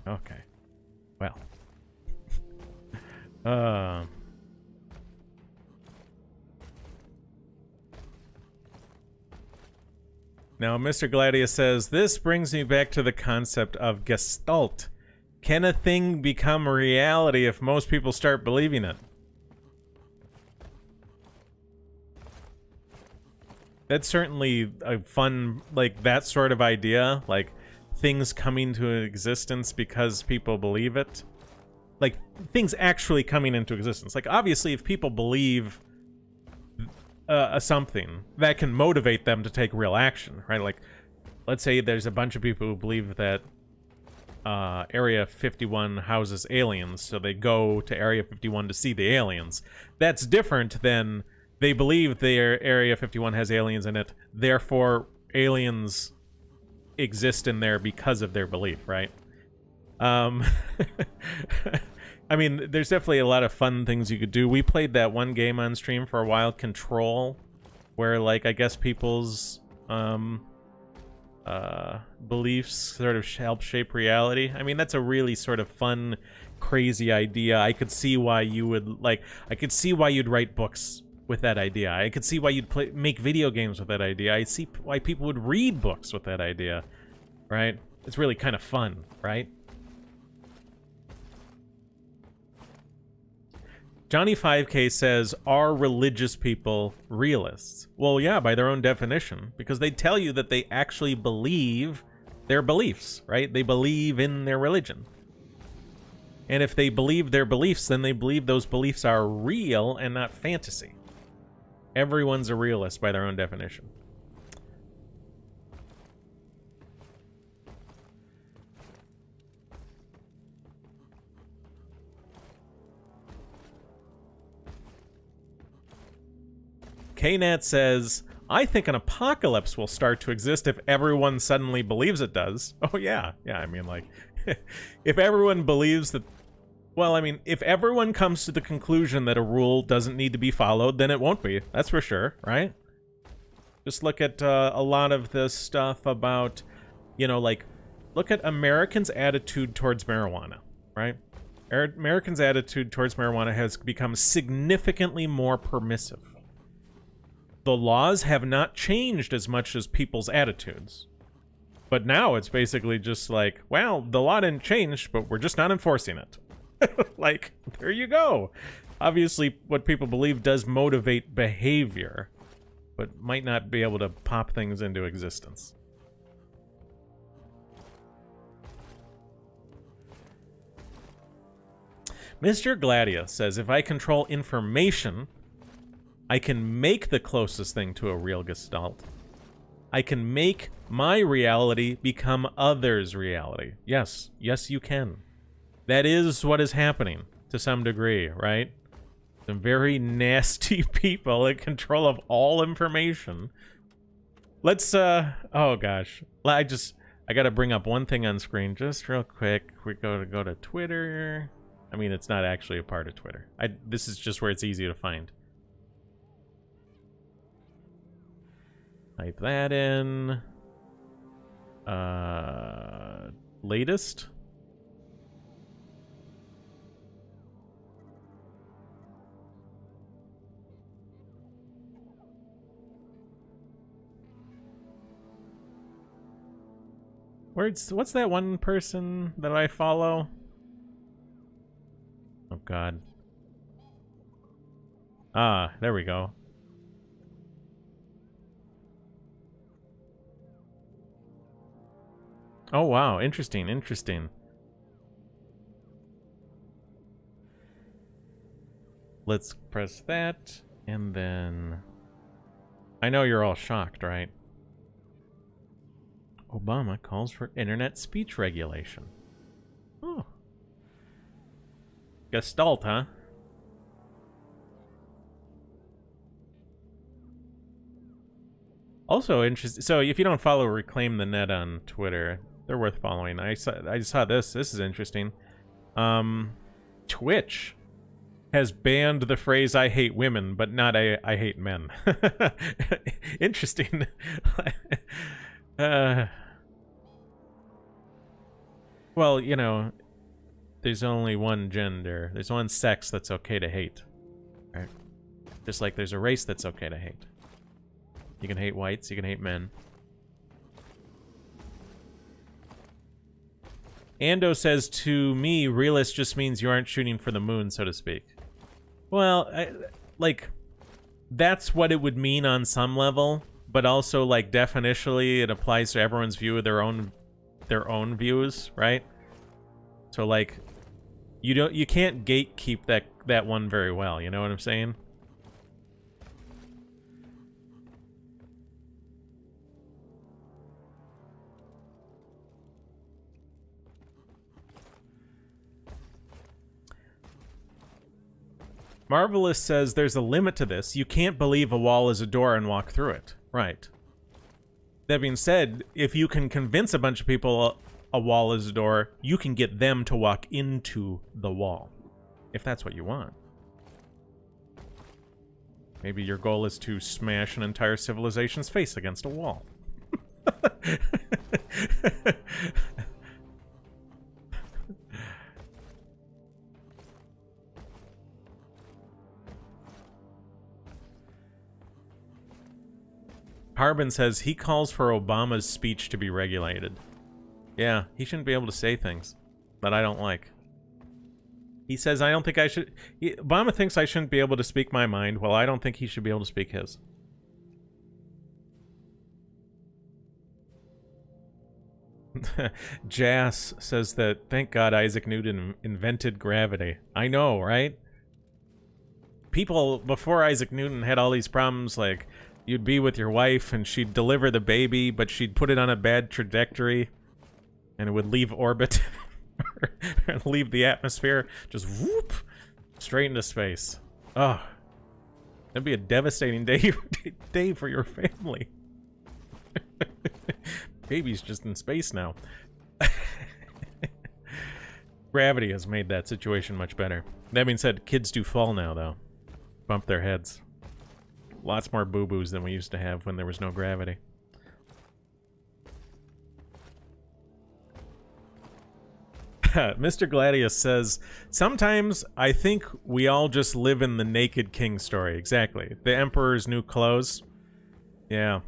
Okay. Well. Now, Mr. Gladius says, this brings me back to the concept of Gestalt. Can a thing become reality if most people start believing it? That's certainly a fun, like, that sort of idea. Like, things coming to existence because people believe it. Like, things actually coming into existence. Like, obviously, if people believe a something that can motivate them to take real action, right? Like, let's say there's a bunch of people who believe that Area 51 houses aliens, so they go to Area 51 to see the aliens. That's different than they believe their Area 51 has aliens in it, therefore aliens exist in there because of their belief, right? I mean, there's definitely a lot of fun things you could do. We played that one game on stream for a while, Control, where, like, I guess people's beliefs sort of help shape reality. I mean, that's a really sort of fun, crazy idea. I could see why you would, like, I could see why you'd write books with that idea. I could see why you'd make video games with that idea. I see why people would read books with that idea, right? It's really kind of fun, right? Johnny 5K says, are religious people realists? Well, yeah, by their own definition, because they tell you that they actually believe their beliefs, right? They believe in their religion. And if they believe their beliefs, then they believe those beliefs are real and not fantasy. Everyone's a realist by their own definition. KNAT says, I think an apocalypse will start to exist if everyone suddenly believes it does. Oh, yeah. Yeah, I mean, like, if everyone believes that... Well, I mean, if everyone comes to the conclusion that a rule doesn't need to be followed, then it won't be. That's for sure, right? Just look at a lot of the stuff about, you know, like, look at Americans' attitude towards marijuana, right? Americans' attitude towards marijuana has become significantly more permissive. The laws have not changed as much as people's attitudes. But now it's basically just like, well, the law didn't change, but we're just not enforcing it. Like, there you go. Obviously, what people believe does motivate behavior, but might not be able to pop things into existence. Mr. Gladius says, if I control information, I can make the closest thing to a real gestalt. I can make my reality become others' reality. Yes, yes you can. That is what is happening, to some degree, right? Some very nasty people in control of all information. Let's, oh gosh. I gotta bring up one thing on screen just real quick. We go to Twitter. I mean, it's not actually a part of Twitter. This is just where it's easy to find. Type that in. Latest. What's that one person that I follow? Oh god. Ah, there we go. Oh wow, interesting, interesting. Let's press that, and then... I know you're all shocked, right? Obama calls for internet speech regulation. Oh. Gestalt, huh? Also interesting. So if you don't follow Reclaim the Net on Twitter, they're worth following. I saw this. This is interesting. Twitch has banned the phrase "I hate women," but not "I hate men." Interesting. Well, you know, there's only one gender. There's one sex that's okay to hate. Right? Just like there's a race that's okay to hate. You can hate whites, you can hate men. Ando says, to me, realist just means you aren't shooting for the moon, so to speak. Well, like, that's what it would mean on some level, but also, like, definitionally, it applies to everyone's view of their own views, right? So, like, you can't gatekeep that one very well, you know what I'm saying? Marvelous says there's a limit to this. You can't believe a wall is a door and walk through it. Right. That being said, if you can convince a bunch of people a wall is a door, you can get them to walk into the wall. If that's what you want. Maybe your goal is to smash an entire civilization's face against a wall. Harbin says he calls for Obama's speech to be regulated. Yeah, he shouldn't be able to say things that I don't like. He says I don't think I should... Obama thinks I shouldn't be able to speak my mind. Well, I don't think he should be able to speak his. Jas says that, thank God Isaac Newton invented gravity. I know, right? People before Isaac Newton had all these problems, like... You'd be with your wife, and she'd deliver the baby, but she'd put it on a bad trajectory, and it would leave orbit, and leave the atmosphere, just whoop, straight into space. Oh, that'd be a devastating day for your family. Baby's just in space now. Gravity has made that situation much better. That being said, kids do fall now, though. Bump their heads. Lots more boo-boos than we used to have when there was no gravity. Mr. Gladius says, sometimes I think we all just live in the Naked King story. Exactly. The Emperor's new clothes. Yeah.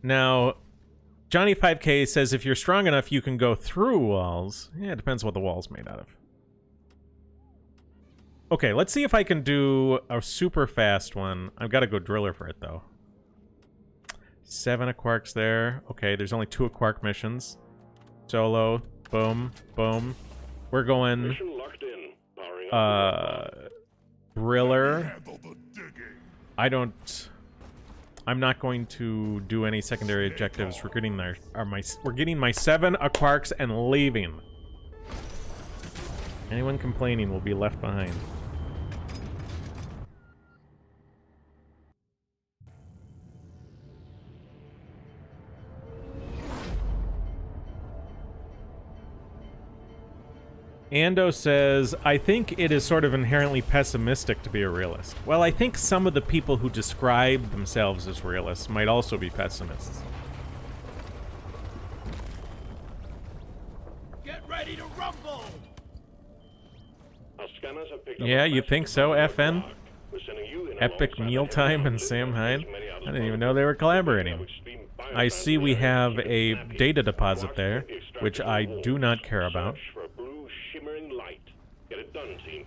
Now, Johnny 5K says if you're strong enough, you can go through walls. Yeah, it depends what the wall's made out of. Okay, let's see if I can do a super fast one. I've got to go driller for it, though. 7 of quarks there. Okay, there's only 2 of quark missions. Solo. Boom. Boom. We're going... driller. I'm not going to do any secondary objectives. We're getting we're getting my 7 of quarks and leaving. Anyone complaining will be left behind. Ando says, I think it is sort of inherently pessimistic to be a realist. Well, I think some of the people who describe themselves as realists might also be pessimists. Get ready to rumble! Yeah, you think so, FN? Epic Mealtime and Sam Hyde? I didn't even know they were collaborating. I see we have a data deposit there, which I do not care about. Get it done, team.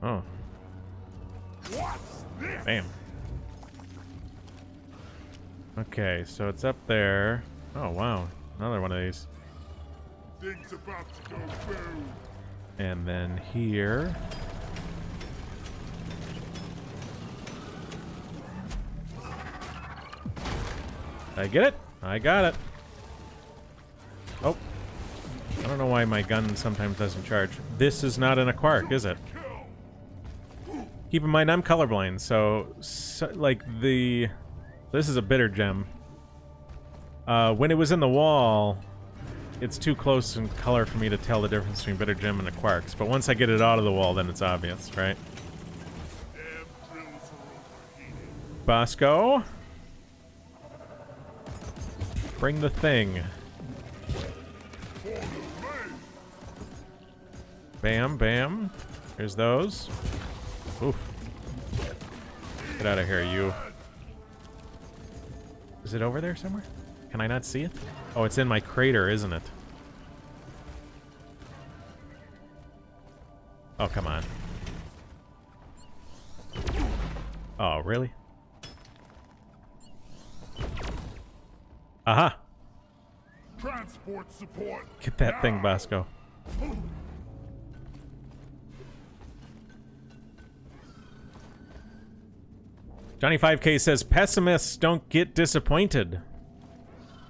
Oh. Bam. Okay, so it's up there. Oh, wow. Another one of these. Things about to go boom. And then here. Did I get it? I got it. Oh. I don't know why my gun sometimes doesn't charge. This is not an quark, is it? Keep in mind, I'm colorblind, so like, this is a bitter gem. When it was in the wall, it's too close in color for me to tell the difference between bitter gem and a quarks. But once I get it out of the wall, then it's obvious, right? Bosco? Bring the thing. Bam, bam. Here's those. Oof. Get out of here, you. Is it over there somewhere? Can I not see it? Oh, it's in my crater, isn't it? Oh, come on. Oh, really? Aha! Transport support. Get that thing, Bosco. Johnny 5K says, pessimists don't get disappointed.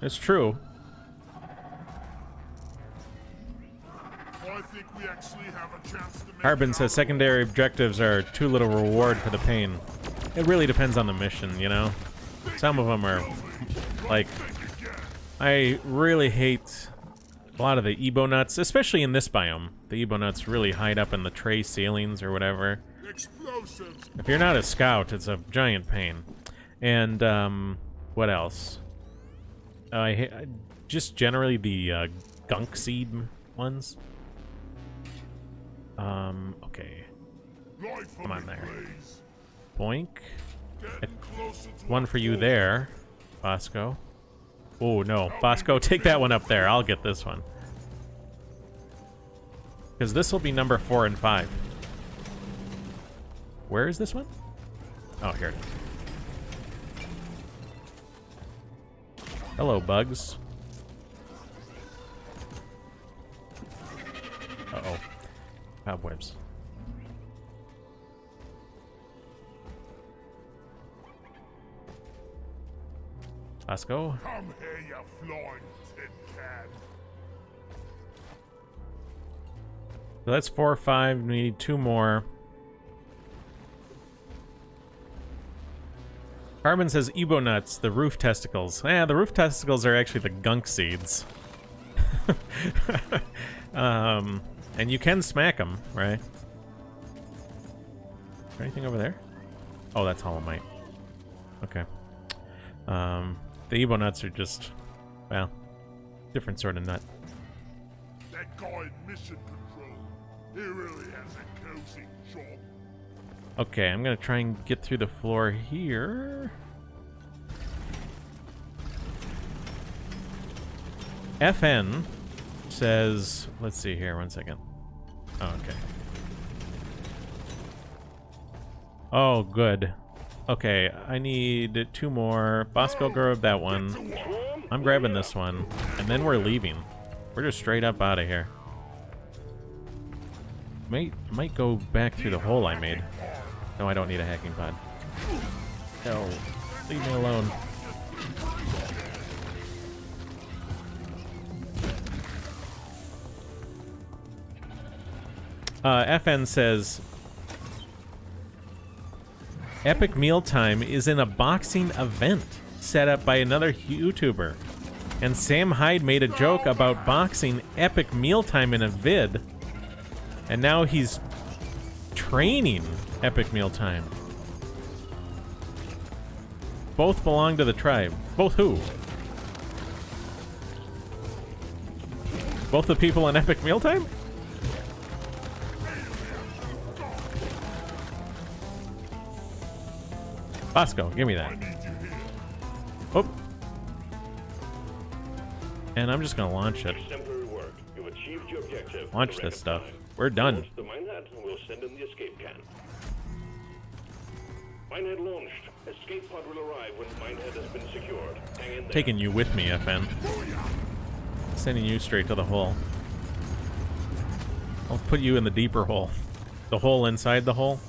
It's true. I think we actually have a chance to make Harbin it says out. secondary objectives are too little reward for the pain. It really depends on the mission, you know? Some of them are, like, I really hate a lot of the Ebo nuts, especially in this biome. The Ebo nuts really hide up in the tray ceilings or whatever. Explosives. If you're not a scout, it's a giant pain. And, what else? Just generally the, gunk seed ones. Okay. Come on there. Boink. One for you there, Bosco. Oh, no. Bosco, take that one up there. I'll get this one. Because this will be number 4 and 5. Where is this one? Oh, here it is. Hello, bugs. Uh-oh. Cobwebs. Bosco. Come here, you flying tin can. So that's 4 or 5. We need 2 more. Carbon says Ebo nuts, the roof testicles. Yeah, the roof testicles are actually the gunk seeds. And you can smack them, right? Is there anything over there? Oh, that's Holomite. Okay. The Ebo nuts are just, well, different sort of nut. That guy in mission control, he really has a cozy job. Okay, I'm gonna try and get through the floor here. FN says, let's see here, 1 second. Oh, okay. Oh, good. Okay, I need 2 more. Bosco, grab that one. I'm grabbing this one, and then we're leaving. We're just straight up out of here. Might go back through the hole I made. No, I don't need a hacking pod. No, leave me alone. FN says, Epic Mealtime is in a boxing event set up by another YouTuber. And Sam Hyde made a joke about boxing Epic Mealtime in a vid. And now he's training Epic Mealtime. Both belong to the tribe. Both who? Both the people in Epic Mealtime? Bosco, give me that. Oh. And I'm just gonna launch it. Exemplary work. You've achieved your objective. Launch this stuff. We're done. The minehead will send in the escape can. Minehead launched. Escape pod will arrive when minehead has been secured. Hang in there. Taking you with me, FN. Sending you straight to the hole. I'll put you in the deeper hole. The hole inside the hole.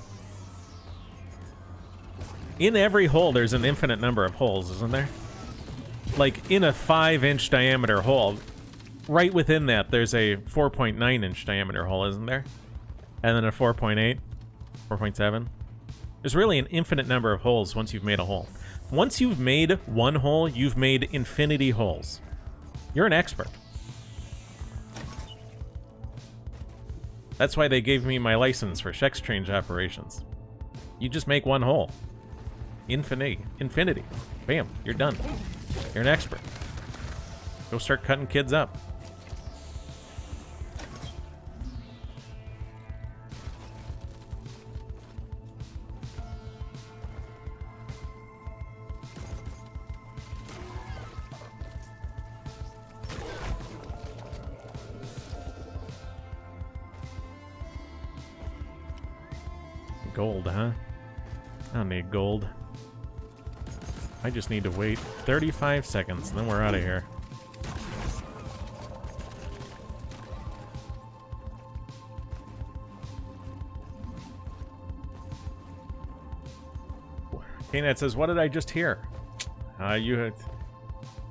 In every hole, there's an infinite number of holes, isn't there? Like, in a 5-inch diameter hole, right within that, there's a 4.9-inch diameter hole, isn't there? And then a 4.8, 4.7. There's really an infinite number of holes once you've made a hole. Once you've made one hole, you've made infinity holes. You're an expert. That's why they gave me my license for sex change operations. You just make one hole. Infinity. Bam, you're done. You're an expert. Go start cutting kids up. Gold, huh? I don't need gold. I just need to wait 35 seconds, and then we're out of here. Knet says, what did I just hear? You had...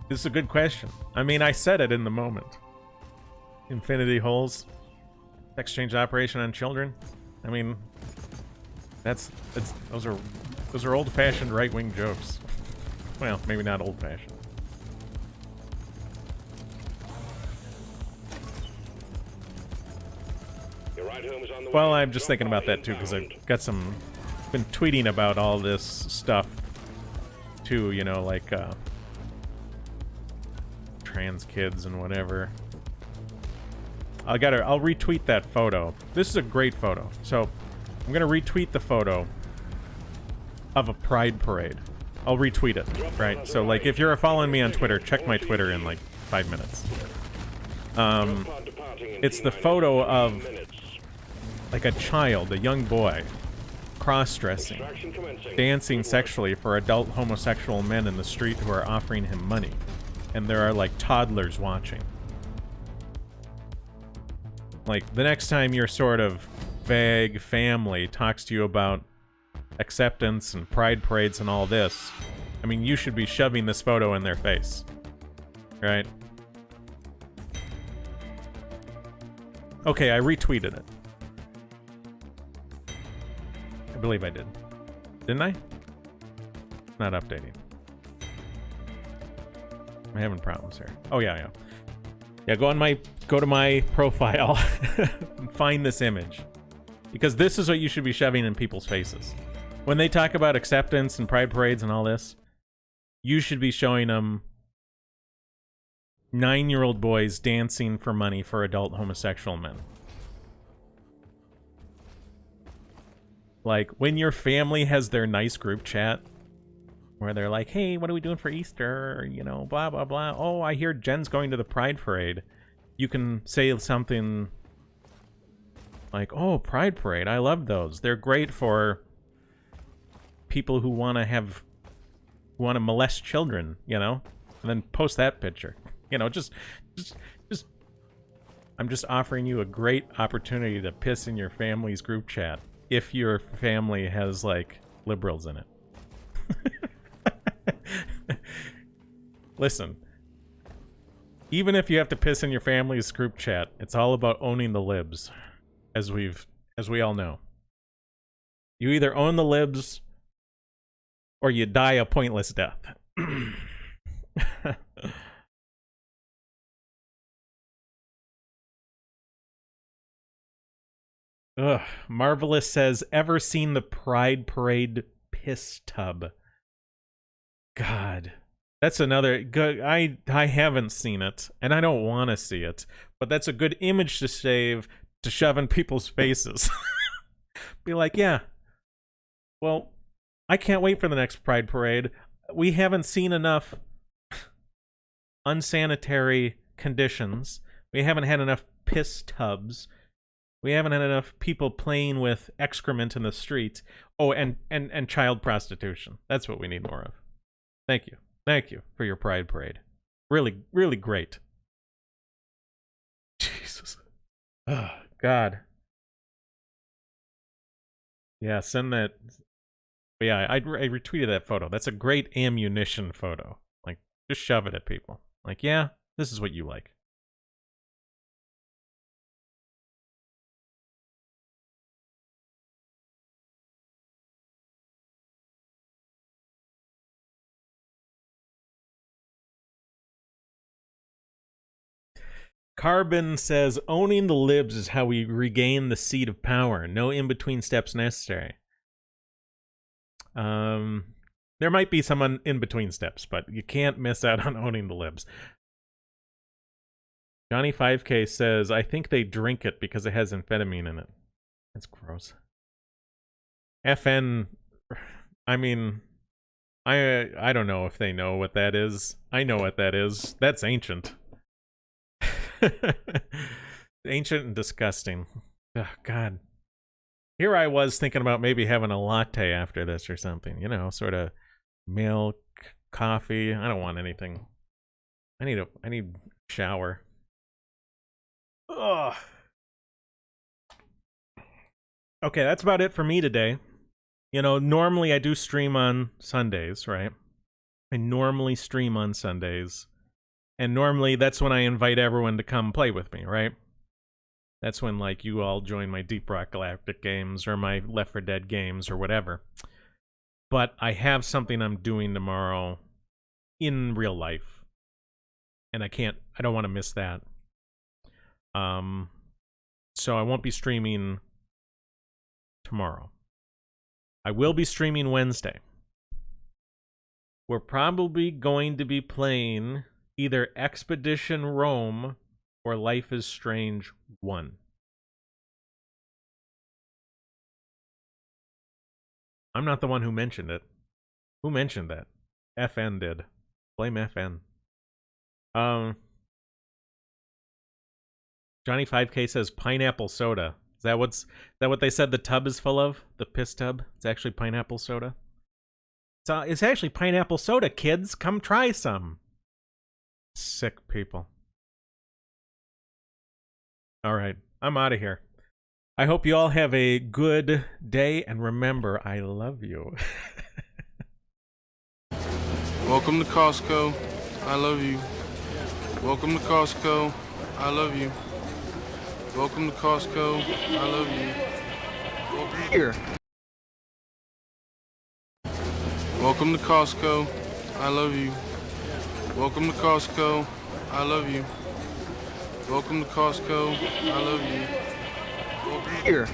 This is a good question. I mean, I said it in the moment. Infinity holes. Exchange operation on children. I mean, those are old-fashioned right-wing jokes. Well, maybe not old-fashioned. Well, I'm just thinking about that too because I've got been tweeting about all this stuff too, you know, like trans kids and whatever. I'll retweet that photo. This is a great photo. So I'm gonna retweet the photo of a pride parade. I'll retweet it, right? So like if you're following me on Twitter, check my Twitter in like 5 minutes. It's the photo of like a child, a young boy, cross-dressing, dancing sexually for adult homosexual men in the street who are offering him money. And there are like toddlers watching. Like the next time your sort of vague family talks to you about acceptance and pride parades and all this, I mean, you should be shoving this photo in their face. Right? Okay, I retweeted it. I believe I did. Didn't I? Not updating. I'm having problems here. Oh yeah, yeah. Yeah, go to my profile and find this image. Because this is what you should be shoving in people's faces. When they talk about acceptance and pride parades and all this, you should be showing them 9-year-old boys dancing for money for adult homosexual men. Like, when your family has their nice group chat, where they're like, hey, what are we doing for Easter? You know, blah, blah, blah. Oh, I hear Jen's going to the Pride Parade. You can say something like, oh, Pride Parade, I love those. They're great for people who want to molest children, you know? And then post that picture. You know, just I'm just offering you a great opportunity to piss in your family's group chat if your family has, like, liberals in it. Listen, even if you have to piss in your family's group chat, it's all about owning the libs, as we all know. You either own the libs or you die a pointless death. Ugh. Marvelous says, ever seen the Pride Parade piss tub? God. That's another good... I haven't seen it, and I don't want to see it, but that's a good image to save to shove in people's faces. Be like, yeah, well, I can't wait for the next Pride Parade. We haven't seen enough unsanitary conditions. We haven't had enough piss tubs. We haven't had enough people playing with excrement in the street. Oh, and child prostitution. That's what we need more of. Thank you. Thank you for your Pride Parade. Really, really great. Jesus. Oh, God. Yeah, send that. But yeah, I retweeted that photo. That's a great ammunition photo. Like, just shove it at people. Like, yeah, this is what you like. Carbon says, owning the libs is how we regain the seat of power. No in-between steps necessary. There might be some in-between steps, but you can't miss out on owning the libs. Johnny 5K says, I think they drink it because it has amphetamine in it. That's gross. FN, I mean, I don't know if they know what that is. I know what that is. That's ancient. Ancient and disgusting. Oh, God. Here I was thinking about maybe having a latte after this or something. You know, sort of milk, coffee. I don't want anything. I need shower. Ugh. Okay, that's about it for me today. You know, normally I do stream on Sundays, right? I normally stream on Sundays. And normally that's when I invite everyone to come play with me, right? That's when, like, you all join my Deep Rock Galactic games or my Left 4 Dead games or whatever. But I have something I'm doing tomorrow in real life. And I don't want to miss that. So I won't be streaming tomorrow. I will be streaming Wednesday. We're probably going to be playing either Expedition Rome or Life is Strange 1. I'm not the one who mentioned it. Who mentioned that? FN did. Blame FN. Johnny 5K says pineapple soda. Is that what they said the tub is full of? The piss tub? It's actually pineapple soda. It's actually pineapple soda, kids. Come try some. Sick people. All right, I'm out of here. I hope you all have a good day, and remember, I love you. Welcome to Costco. I love you. Welcome to Costco. I love you. Welcome to Costco. I love you. Welcome here. Welcome to Costco. I love you. Welcome to Costco. I love you. Welcome to Costco. I love you. Welcome here.